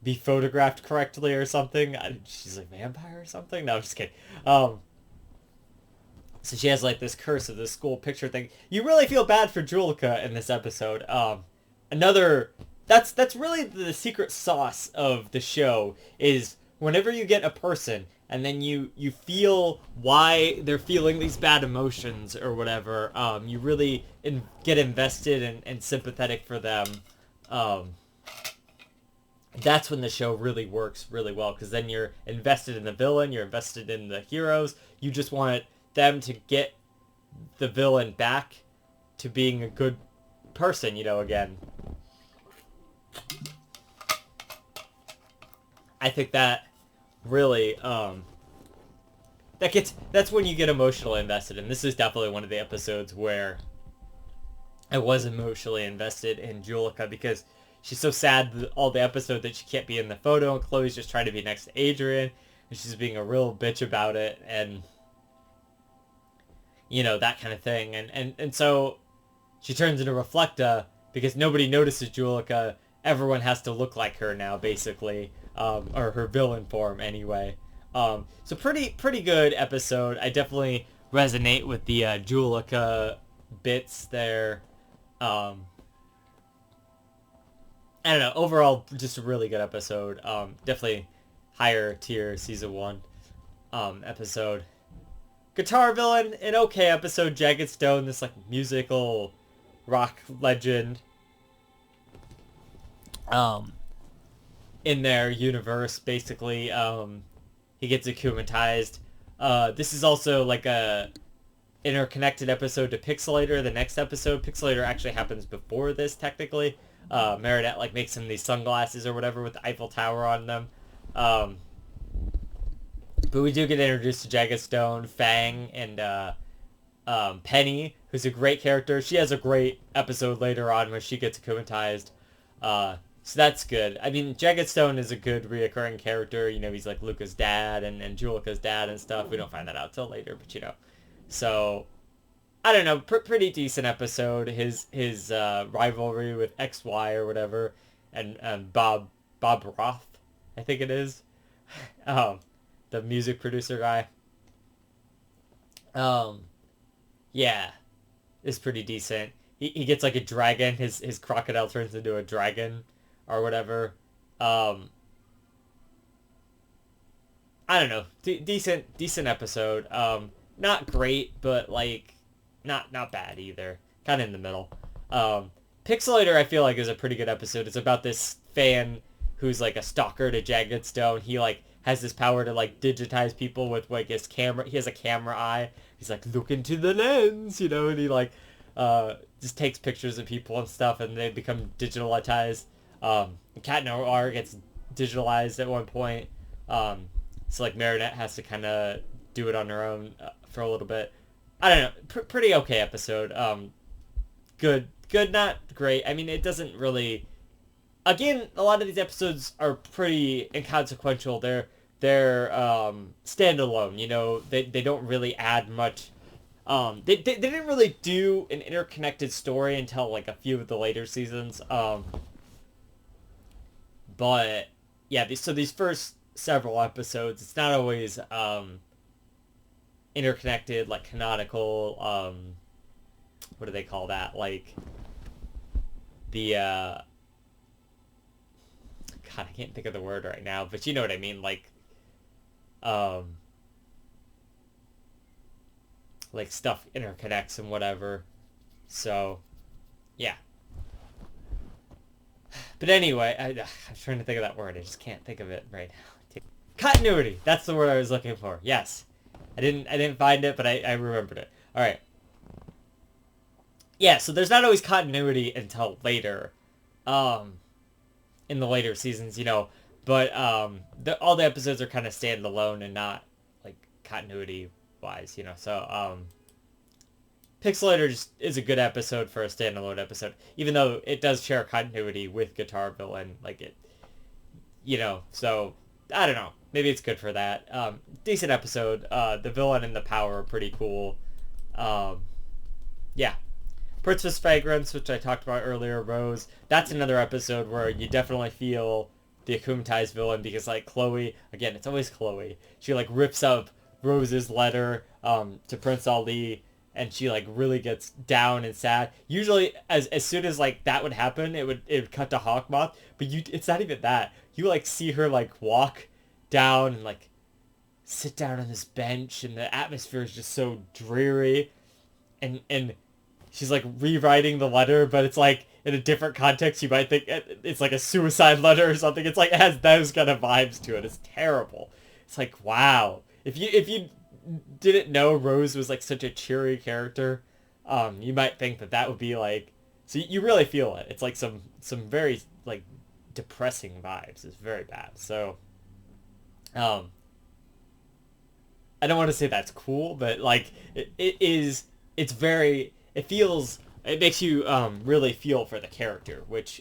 be photographed correctly or something. She's like vampire or something. No, I'm just kidding. So she has like this curse of this school picture thing. You really feel bad for Julika in this episode. That's really the secret sauce of the show is whenever you get a person and then you feel why they're feeling these bad emotions or whatever, you really get invested and sympathetic for them. That's when the show really works really well because then you're invested in the villain, you're invested in the heroes. You just want them to get the villain back to being a good person, again. I think that really that's when you get emotionally invested, and this is definitely one of the episodes where I was emotionally invested in Julika because she's so sad all the episode that she can't be in the photo, and Chloe's just trying to be next to Adrian, and she's being a real bitch about it, and that kind of thing, and so she turns into Reflecta because nobody notices Julika. Everyone has to look like her now, basically, or her villain form anyway. So pretty good episode. I definitely resonate with the Julika bits there. I don't know. Overall, just a really good episode. Definitely higher tier season 1 episode. Guitar Villain, an okay episode. Jagged Stone, this like musical rock legend. In their universe, basically, he gets akumatized. This is also like a interconnected episode to Pixelator. The next episode, Pixelator actually happens before this, technically. Marinette like makes him these sunglasses or whatever with the Eiffel Tower on them. But we do get introduced to Jagged Stone, Fang, and Penny, who's a great character. She has a great episode later on where she gets akumatized. So that's good. I mean, Jagged Stone is a good reoccurring character. He's like Luca's dad and Julika's dad and stuff. We don't find that out till later, but So, I don't know. Pretty decent episode. His rivalry with XY or whatever, and Bob Roth, I think it is. The music producer guy. Yeah, it's pretty decent. He gets like a dragon. His crocodile turns into a dragon or whatever. I don't know. Decent episode. Not great, but like not bad either. Kind of in the middle. Pixelator, I feel like, is a pretty good episode. It's about this fan who's like a stalker to Jagged Stone. He like has this power to like digitize people with like his camera. He has a camera eye. He's like, look into the lens, and he like just takes pictures of people and stuff, and they become digitalized. Cat Noir gets digitalized at one point. So like Marinette has to kind of do it on her own for a little bit. I don't know. Pretty okay episode. Good, not great. I mean, it doesn't really. Again, a lot of these episodes are pretty inconsequential. They're standalone. You know, they don't really add much. They didn't really do an interconnected story until like a few of the later seasons. But yeah, these first several episodes, it's not always interconnected, like canonical. What do they call that? Like the God, I can't think of the word right now, but you know what I mean. Um, like stuff interconnects and whatever. So, yeah. But anyway, I'm trying to think of that word. I just can't think of it right now. Continuity. That's the word I was looking for. Yes. I didn't find it, but I remembered it. All right. Yeah, so there's not always continuity until later. In the later seasons, you know, but all the episodes are kind of standalone and not like continuity wise, you know. So Pixelator just is a good episode for a standalone episode, even though it does share continuity with Guitar Villain, like it, you know. So I don't know, maybe it's good for that. Decent episode. The villain and the power are pretty cool. Yeah. Princess Fragrance, which I talked about earlier, Rose. That's another episode where you definitely feel the akumatized villain because, like, Chloe, again, it's always Chloe. She, like, rips up Rose's letter to Prince Ali, and she, like, really gets down and sad. Usually, as soon as, like, that would happen, it would cut to Hawkmoth, but it's not even that. You, like, see her, like, walk down and, like, sit down on this bench, and the atmosphere is just so dreary, and she's like rewriting the letter, but it's like in a different context. You might think it's like a suicide letter or something. It's like it has those kind of vibes to it. It's terrible. It's like, wow. If you didn't know Rose was like such a cheery character, you might think that would be like. So you really feel it. It's like some very like depressing vibes. It's very bad. So, I don't want to say that's cool, but like it is. It's very. It makes you really feel for the character, which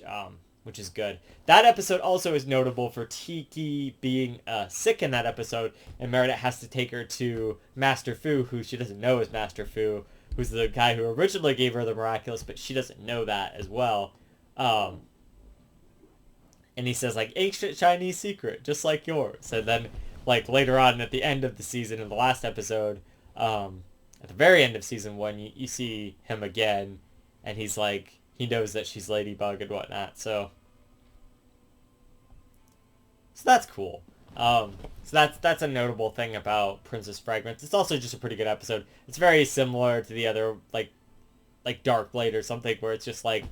is good. That episode also is notable for Tiki being sick in that episode, and Marinette has to take her to Master Fu, who she doesn't know is Master Fu, who's the guy who originally gave her the Miraculous, but she doesn't know that as well. And he says, like, ancient Chinese secret, just like yours. And then, like, later on at the end of the season, in the last episode, at the very end of season 1, you see him again, and he's like, he knows that she's Ladybug and whatnot, so that's cool. So that's a notable thing about Princess Fragrance. It's also just a pretty good episode. It's very similar to the other, like Dark Blade or something, where it's just like,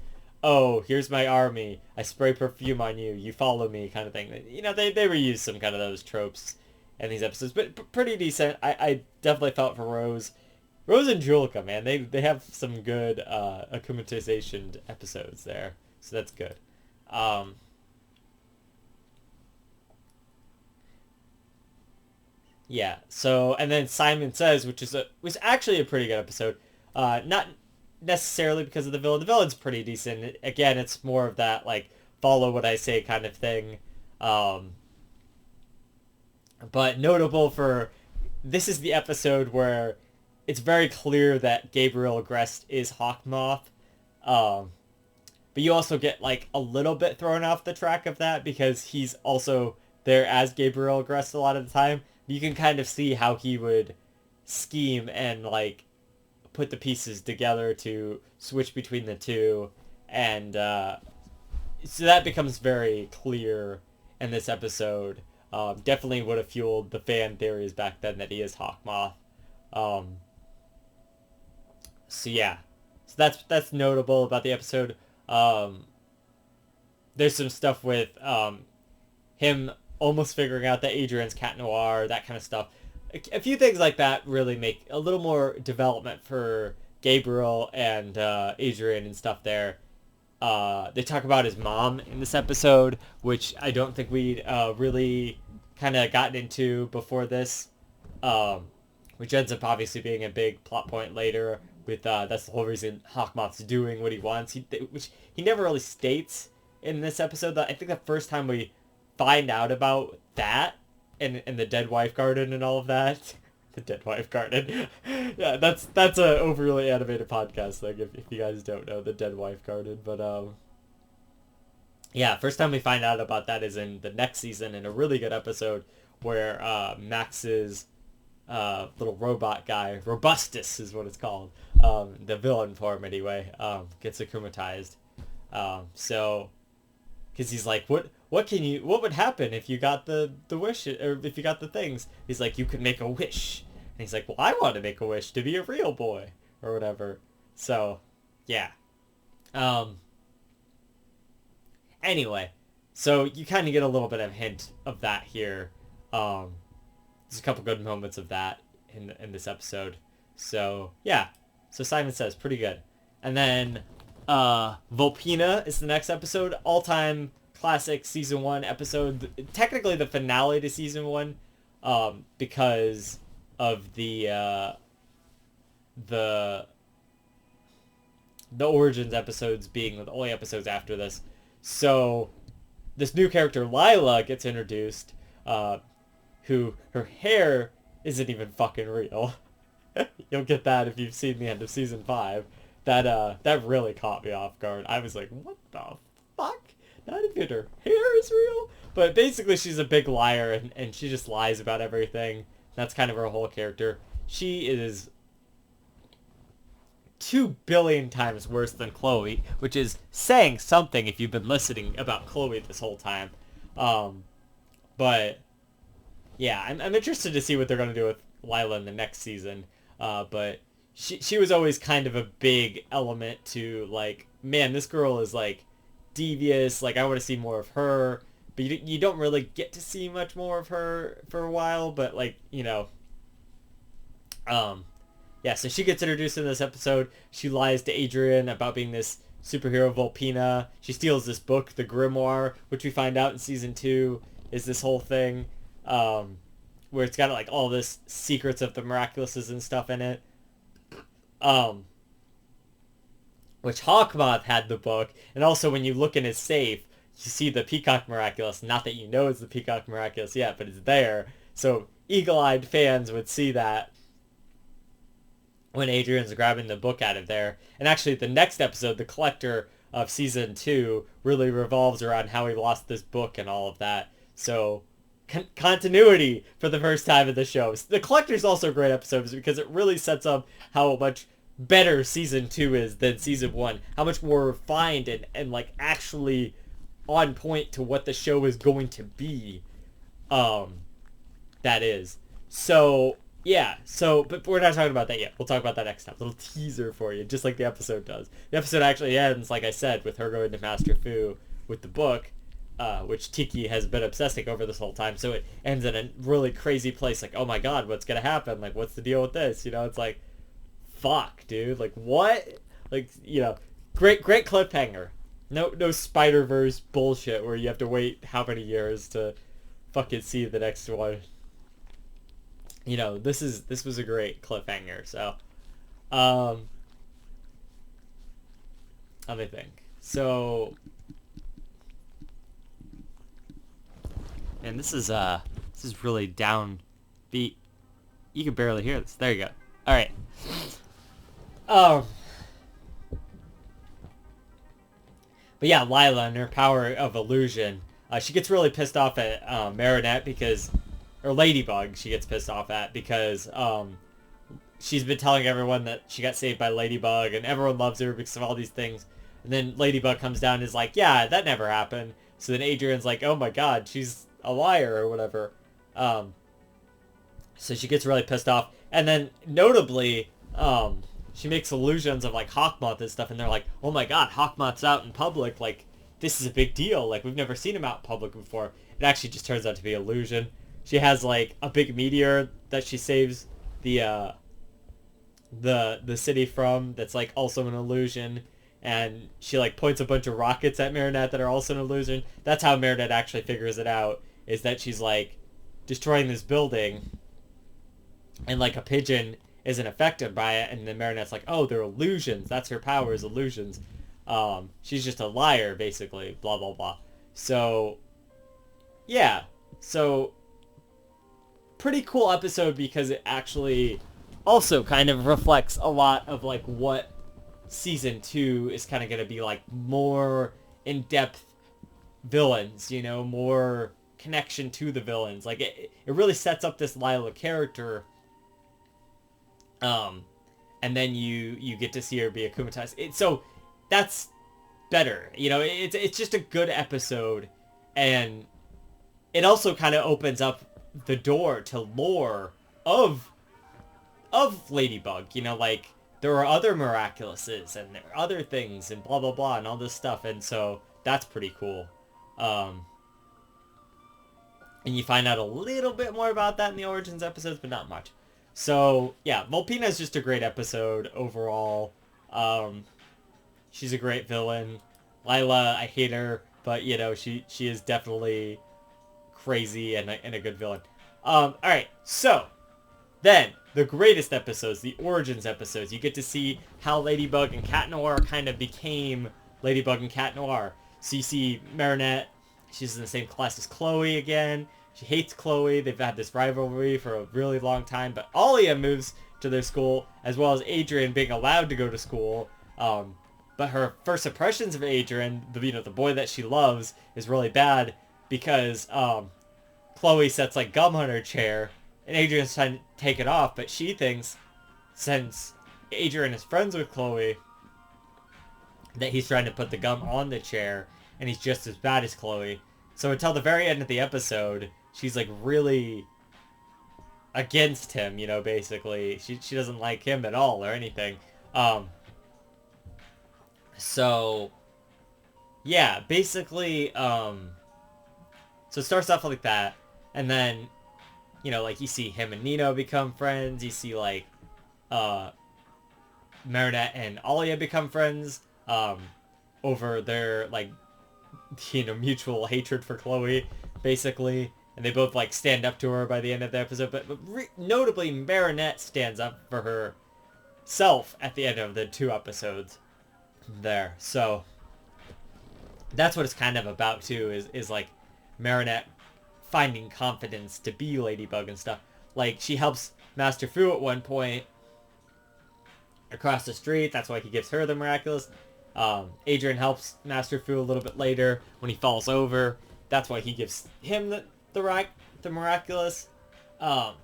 oh, here's my army, I spray perfume on you, you follow me, kind of thing. You know, they reuse some kind of those tropes in these episodes, but pretty decent. I definitely felt for Rose. Rose and Julika, man, they have some good akumatization episodes there, so that's good. Yeah. So, and then Simon Says, which was actually a pretty good episode. Not necessarily because of the villain. The villain's pretty decent. Again, it's more of that like follow what I say kind of thing. But notable for this is the episode where it's very clear that Gabriel Agreste is Hawkmoth. But you also get like a little bit thrown off the track of that because he's also there as Gabriel Agreste a lot of the time. You can kind of see how he would scheme and like put the pieces together to switch between the two. And so that becomes very clear in this episode. Definitely would have fueled the fan theories back then that he is Hawkmoth. So yeah, so that's notable about the episode. There's some stuff with him almost figuring out that Adrian's Cat Noir, that kind of stuff. A few things like that really make a little more development for Gabriel and Adrian and stuff there. They talk about his mom in this episode, which I don't think we'd really kind of gotten into before this, which ends up obviously being a big plot point later. With that's the whole reason Hawkmoth's doing what he wants, which he never really states in this episode. I think the first time we find out about that and the dead wife garden and all of that. The dead wife garden. Yeah, that's a overly animated podcast thing if you guys don't know the dead wife garden. But yeah, first time we find out about that is in the next season in a really good episode where Max's little robot guy, Robustus is what it's called, the villain form anyway, gets akumatized. So, because he's like, what would happen if you got the wish, or if you got the things? He's like, you could make a wish. And he's like, well, I want to make a wish to be a real boy, or whatever. So, yeah. Anyway, so you kind of get a little bit of a hint of that here. There's a couple good moments of that in this episode. So, yeah. So Simon Says, pretty good. And then, Volpina is the next episode. All-time classic season 1 episode. Technically the finale to season 1, because of the Origins episodes being the only episodes after this. So, this new character, Lila, gets introduced, who, her hair isn't even fucking real. You'll get that if you've seen the end of season 5. That really caught me off guard. I was like, what the fuck? Not even her hair is real? But basically she's a big liar, and she just lies about everything. That's kind of her whole character. She is 2 billion times worse than Chloe, which is saying something if you've been listening about Chloe this whole time. But yeah, I'm interested to see what they're going to do with Lila in the next season. But she was always kind of a big element to, like, man, this girl is, like, devious. Like, I want to see more of her. But you don't really get to see much more of her for a while. But, like, you know. Yeah, so she gets introduced in this episode. She lies to Adrian about being this superhero Volpina. She steals this book, the Grimoire, which we find out in season 2 is this whole thing. Where it's got, like, all this secrets of the Miraculouses and stuff in it. Which Hawkmoth had the book. And also when you look in his safe, you see the Peacock Miraculous. Not that you know it's the Peacock Miraculous yet, but it's there. So eagle-eyed fans would see that when Adrian's grabbing the book out of there. And actually the next episode, the collector of season 2, really revolves around how he lost this book and all of that. So continuity for the first time in the show. The collector's also a great episode because it really sets up how much better season 2 is than season 1. How much more refined and like actually on point to what the show is going to be. That is. So yeah, but we're not talking about that yet. We'll talk about that next time. A little teaser for you, just like the episode does. The episode actually ends, like I said, with her going to Master Fu with the book, which Tiki has been obsessing over this whole time. So it ends in a really crazy place, like, oh my god, what's gonna happen? Like, what's the deal with this? You know, it's like, fuck, dude. Like, what? Like, you know, great cliffhanger. No Spider-Verse bullshit where you have to wait how many years to fucking see the next one. You know, this was a great cliffhanger, so let me think. So, and this is really downbeat. You can barely hear this. There you go. All right. But yeah, Lila and her power of illusion. She gets really pissed off at Marinette because, or Ladybug, she gets pissed off at because she's been telling everyone that she got saved by Ladybug and everyone loves her because of all these things. And then Ladybug comes down and is like, yeah, that never happened. So then Adrian's like, oh my god, she's a liar or whatever. So she gets really pissed off. And then notably, she makes illusions of like Hawkmoth and stuff, and they're like, oh my god, Hawkmoth's out in public, like, this is a big deal, like, we've never seen him out in public before. It actually just turns out to be illusion. She has like a big meteor that she saves the city from, that's like also an illusion, and she like points a bunch of rockets at Marinette that are also an illusion. That's how Marinette actually figures it out, is that she's like destroying this building, and like a pigeon isn't affected by it, and then Marinette's like, oh, they're illusions. That's her power, is illusions. She's just a liar, basically. Blah blah blah. So yeah, so pretty cool episode because it actually also kind of reflects a lot of like what season 2 is kind of going to be like, more in-depth villains, you know, more connection to the villains. Like it really sets up this Lila character, and then you get to see her be akumatized. So that's better, you know. It's just a good episode, and it also kind of opens up the door to lore of Ladybug, you know, like there are other Miraculouses and there are other things and blah blah blah and all this stuff, and so that's pretty cool. And you find out a little bit more about that in the Origins episodes, but not much. So yeah, Volpina is just a great episode overall. She's a great villain. Lila, I hate her, but you know, she is definitely crazy and a good villain. Alright, so then the greatest episodes, the Origins episodes, you get to see how Ladybug and Cat Noir kind of became Ladybug and Cat Noir. So you see Marinette, she's in the same class as Chloe again. She hates Chloe. They've had this rivalry for a really long time, but Alia moves to their school, as well as Adrian being allowed to go to school. But her first impressions of Adrian, the boy that she loves, is really bad because Chloe sets like gum on her chair, and Adrian's trying to take it off, but she thinks, since Adrian is friends with Chloe, that he's trying to put the gum on the chair, and he's just as bad as Chloe. So until the very end of the episode, she's like really against him, you know, basically. She doesn't like him at all or anything. So yeah, basically, so it starts off like that, and then, you know, like you see him and Nino become friends. You see like Marinette and Alia become friends over their like, you know, mutual hatred for Chloe, basically, and they both like stand up to her by the end of the episode. But notably, Marinette stands up for herself at the end of the 2 episodes there. So that's what it's kind of about too, is like Marinette finding confidence to be Ladybug and stuff. Like she helps Master Fu at one point across the street. That's why he gives her the Miraculous. Adrian helps Master Fu a little bit later when he falls over. That's why he gives him the Miraculous. And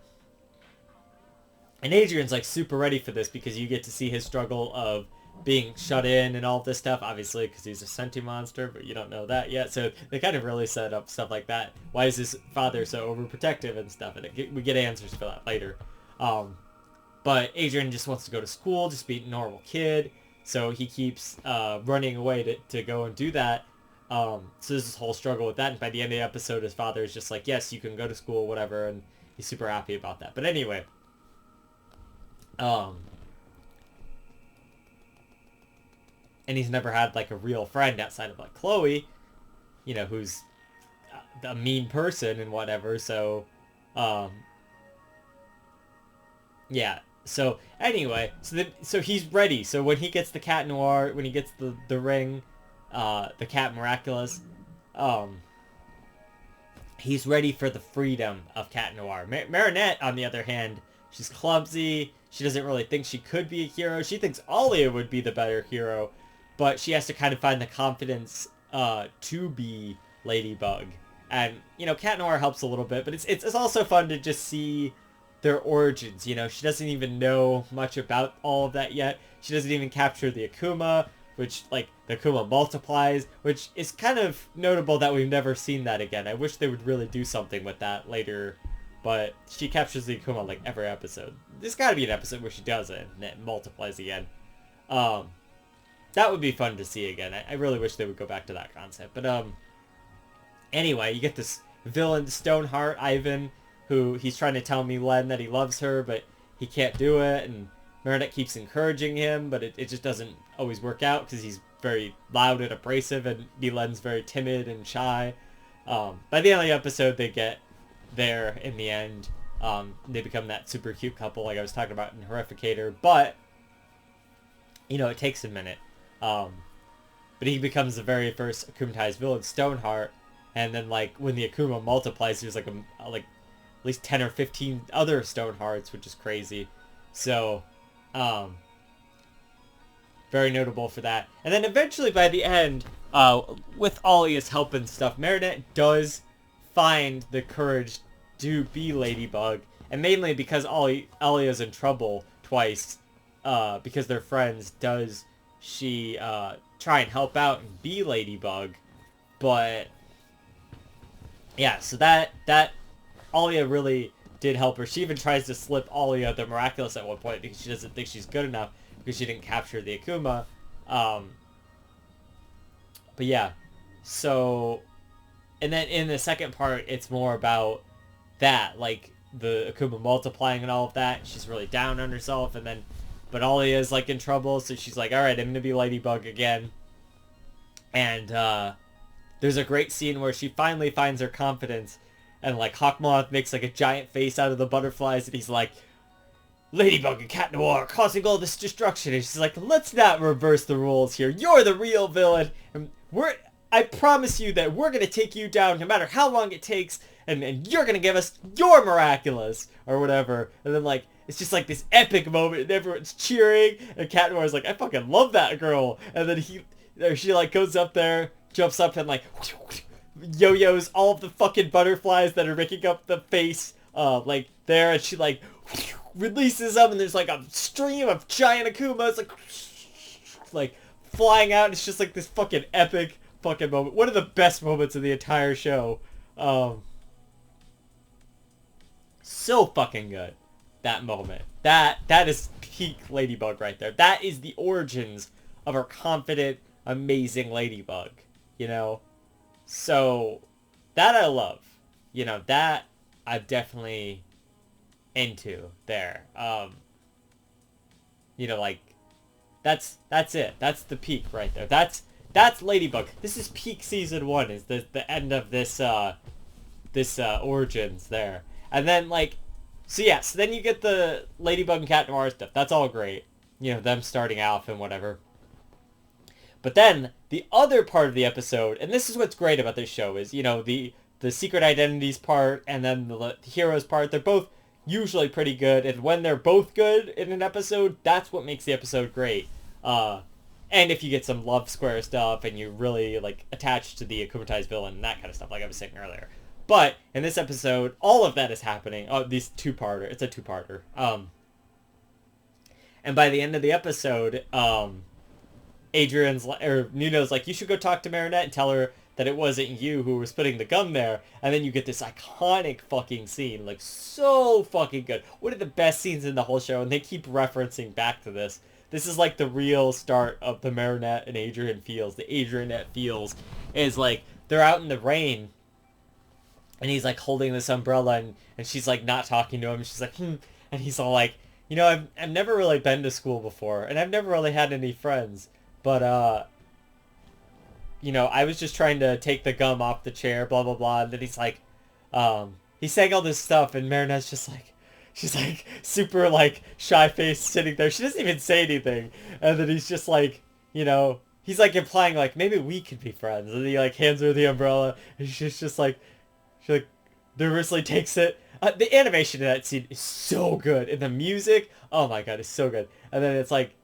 Adrian's like super ready for this because you get to see his struggle of being shut in and all this stuff, obviously, because he's a senti monster, but you don't know that yet. So they kind of really set up stuff like that. Why is his father so overprotective and stuff? And we get answers for that later. But Adrian just wants to go to school, just be a normal kid. So he keeps running away to go and do that. So there's this whole struggle with that. And by the end of the episode, his father is just like, yes, you can go to school, whatever. And he's super happy about that. But anyway. And he's never had like a real friend outside of like Chloe, you know, who's a mean person and whatever. So, yeah. So anyway, so he's ready. So when he gets the Cat Noir, when he gets the ring, the Cat Miraculous, he's ready for the freedom of Cat Noir. Marinette, on the other hand, she's clumsy. She doesn't really think she could be a hero. She thinks Alia would be the better hero, but she has to kind of find the confidence to be Ladybug. And, you know, Cat Noir helps a little bit, but it's also fun to just see their origins. You know, she doesn't even know much about all of that yet. She doesn't even capture the Akuma, which, like, the Akuma multiplies, which is kind of notable that we've never seen that again. I wish they would really do something with that later, but she captures the Akuma, like, every episode. There's gotta be an episode where she does it, and it multiplies again. That would be fun to see again. I really wish they would go back to that concept. But, anyway, you get this villain, Stoneheart, Ivan, who he's trying to tell Len that he loves her, but he can't do it, and Marinette keeps encouraging him, but it just doesn't always work out because he's very loud and abrasive, and Milen's very timid and shy. By the end of the episode, they get there in the end. They become that super cute couple like I was talking about in Horrificator, but, you know, it takes a minute. But he becomes the very first akumatized villain, Stoneheart, and then, like, when the Akuma multiplies, there's, like, at least 10 or 15 other Stonehearts, which is crazy. So, very notable for that. And then eventually by the end, with Alia's help and stuff, Marinette does find the courage to be Ladybug, and mainly because Alia's in trouble twice, because they're friends, does she try and help out and be Ladybug. But yeah, so that Alia really did help her. She even tries to slip Alia the Miraculous at one point because she doesn't think she's good enough because she didn't capture the Akuma. But yeah, so, and then in the second part, it's more about that, like the Akuma multiplying and all of that. She's really down on herself, and then, but Alia's like in trouble, so she's like, all right, I'm gonna be Ladybug again. And there's a great scene where she finally finds her confidence, and like Hawkmoth makes like a giant face out of the butterflies, and he's like, Ladybug and Cat Noir causing all this destruction. And she's like, let's not reverse the rules here. You're the real villain. And I promise you that we're going to take you down no matter how long it takes. And you're going to give us your Miraculous. Or whatever. And then, like, it's just like this epic moment. And everyone's cheering. And Cat Noir's like, I fucking love that girl. And then she like goes up there, jumps up and like yo-yos all of the fucking butterflies that are making up the face. Like there. And she like releases them, and there's like a stream of giant Akumas like flying out. It's just like this fucking epic fucking moment. One of the best moments of the entire show. So fucking good. That moment. That is peak Ladybug right there. That is the origins of our confident, amazing Ladybug. You know? So that I love. You know, that I'm definitely into there. You know, like, that's it. That's the peak right there. That's Ladybug. This is peak season 1, is the end of this origins there. And then, like, so yeah, so then you get the Ladybug and Cat Noir stuff. That's all great. You know, them starting out and whatever. But then, the other part of the episode, and this is what's great about this show, is, you know, the secret identities part and then the heroes part, they're both usually pretty good, and when they're both good in an episode, that's what makes the episode great. And if you get some love square stuff and you really like attach to the akumatized villain and that kind of stuff, like I was saying earlier. But in this episode, all of that is happening. Oh, it's a two-parter. And by the end of the episode, Nuno's like, you should go talk to Marinette and tell her that it wasn't you who was putting the gun there. And then you get this iconic fucking scene, like, so fucking good. One of the best scenes in the whole show, and they keep referencing back to this. This is like the real start of the Marinette and Adrian feels. The Adrianette feels is like, they're out in the rain, and he's like holding this umbrella, and she's like not talking to him. She's like, and he's all like, you know, I've never really been to school before, and I've never really had any friends, but you know, I was just trying to take the gum off the chair, blah, blah, blah. And then he's like, he's saying all this stuff, and Marinette's just like, she's like super like shy-faced sitting there. She doesn't even say anything. And then he's just like, you know, he's like implying like, maybe we could be friends. And he like hands her the umbrella, and she's just like, she like nervously takes it. The animation in that scene is so good. And the music, oh my god, it's so good. And then it's like,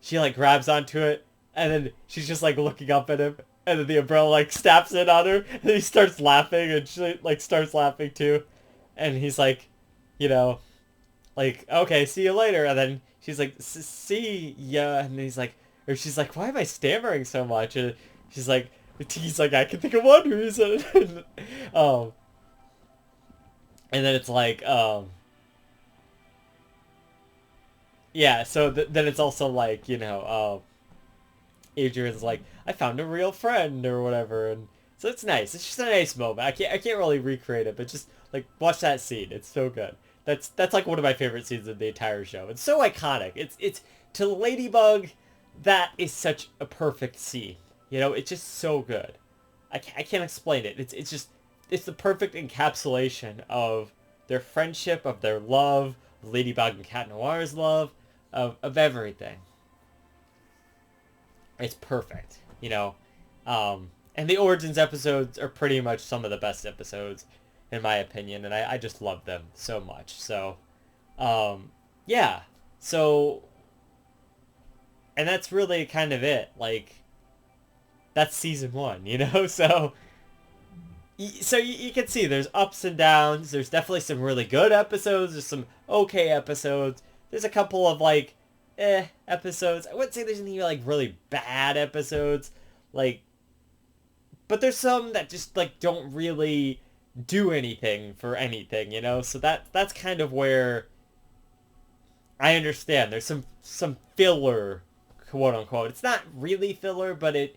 she like grabs onto it, and then she's just like looking up at him, and then the umbrella like snaps in on her, and he starts laughing, and she like starts laughing too. And he's like, you know, like, okay, see you later. And then she's like, see ya. And he's like, or she's like, why am I stammering so much? And he's like, I can think of one reason. And then it's like, yeah, so then it's also like, you know, Adrian's like, I found a real friend or whatever, and so it's nice. It's just a nice moment. I can't really recreate it, but just like watch that scene. It's so good. That's like one of my favorite scenes of the entire show. It's so iconic. It's to Ladybug, that is such a perfect scene. You know, it's just so good. I can't explain it. It's just, it's the perfect encapsulation of their friendship, of their love, Ladybug and Cat Noir's love, of everything. It's perfect, you know. And the Origins episodes are pretty much some of the best episodes, in my opinion, and I just love them so much. So, yeah. So, and that's really kind of it. Like, that's season 1, you know? So you can see there's ups and downs. There's definitely some really good episodes. There's some okay episodes. There's a couple of, like, episodes. I wouldn't say there's any, like, really bad episodes. Like, but there's some that just, like, don't really do anything for anything, you know? So that's kind of where I understand. There's some filler, quote unquote. It's not really filler, but it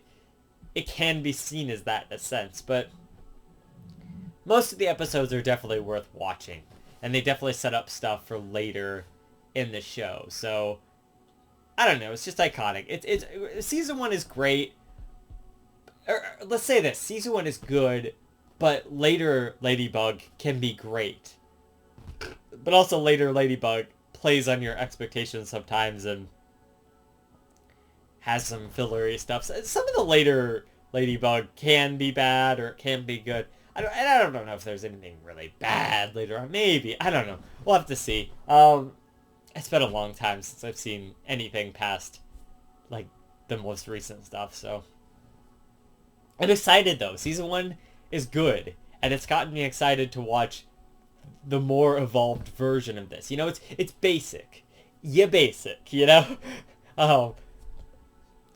can be seen as that in a sense. But most of the episodes are definitely worth watching, and they definitely set up stuff for later in the show. So I don't know. It's just iconic. It's season 1 is great. Or, let's say this: season 1 is good, but later Ladybug can be great. But also later Ladybug plays on your expectations sometimes and has some fillery stuff. Some of the later Ladybug can be bad or it can be good. I don't know if there's anything really bad later on. Maybe. I don't know. We'll have to see. It's been a long time since I've seen anything past, like, the most recent stuff, so. I'm excited, though. Season 1 is good, and it's gotten me excited to watch the more evolved version of this. You know, it's basic. Yeah, basic, you know?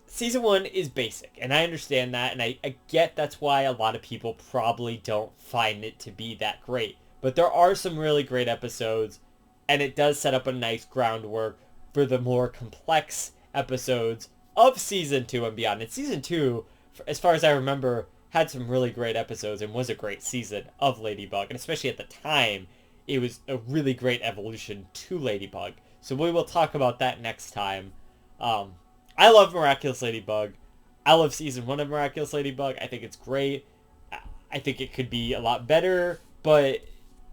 Season 1 is basic, and I understand that, and I get that's why a lot of people probably don't find it to be that great. But there are some really great episodes, and it does set up a nice groundwork for the more complex episodes of Season 2 and beyond. And Season 2, as far as I remember, had some really great episodes and was a great season of Ladybug. And especially at the time, it was a really great evolution to Ladybug. So we will talk about that next time. I love Miraculous Ladybug. I love Season 1 of Miraculous Ladybug. I think it's great. I think it could be a lot better, but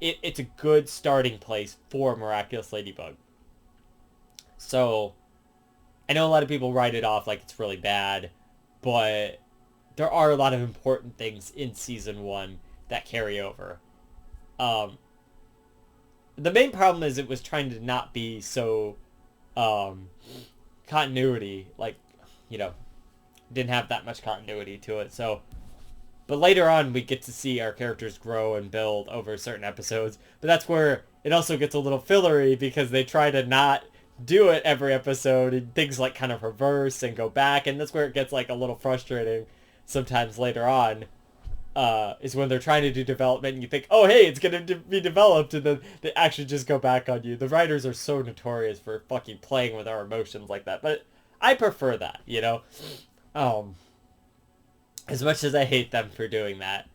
it's a good starting place for Miraculous Ladybug. So, I know a lot of people write it off like it's really bad, but there are a lot of important things in Season 1 that carry over. The main problem is it was trying to not be so continuity, like, you know, didn't have that much continuity to it. So, but later on we get to see our characters grow and build over certain episodes, but that's where it also gets a little fillery because they try to not do it every episode and things like kind of reverse and go back, and that's where it gets like a little frustrating sometimes later on, is when they're trying to do development and you think, oh hey, it's gonna be developed, and then they actually just go back on you. The writers are so notorious for fucking playing with our emotions like that, but I prefer that, you know? As much as I hate them for doing that,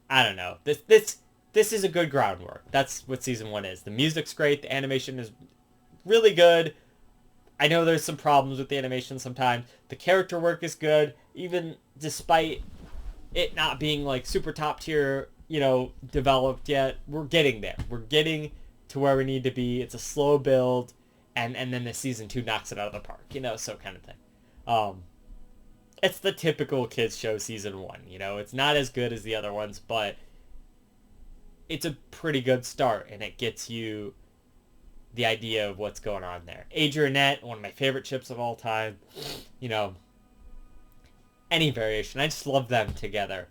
I don't know. This is a good groundwork. That's what Season 1 is. The music's great, the animation is really good. I know there's some problems with the animation sometimes. The character work is good, even despite it not being like super top tier, you know, developed yet. We're getting there. We're getting to where we need to be. It's a slow build, and then the Season 2 knocks it out of the park, you know, so kind of thing. It's the typical kids show Season 1, you know. It's not as good as the other ones, but it's a pretty good start, and it gets you the idea of what's going on there. Adrianette, one of my favorite ships of all time. You know, any variation. I just love them together.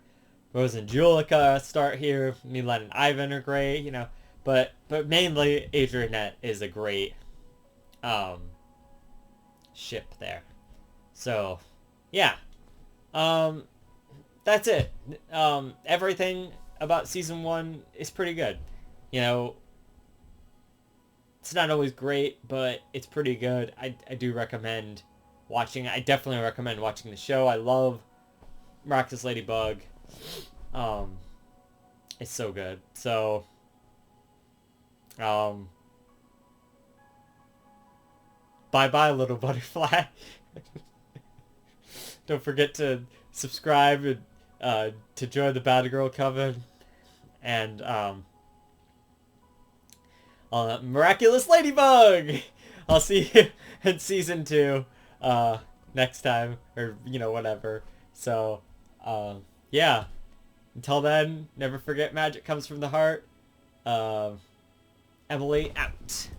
Rose and Julika start here. Milan and Ivan are great, you know. But mainly Adrianette is a great ship there. So, yeah. That's it. Everything about Season 1 is pretty good. You know, it's not always great, but it's pretty good. I do recommend watching. I definitely recommend watching the show. I love Miraculous Ladybug. It's so good. So, bye-bye, little butterfly. Don't forget to subscribe and to join the Bad Girl Coven. And Miraculous Ladybug! I'll see you in season 2 next time, or whatever. So yeah, until then, never forget magic comes from the heart. Emily out.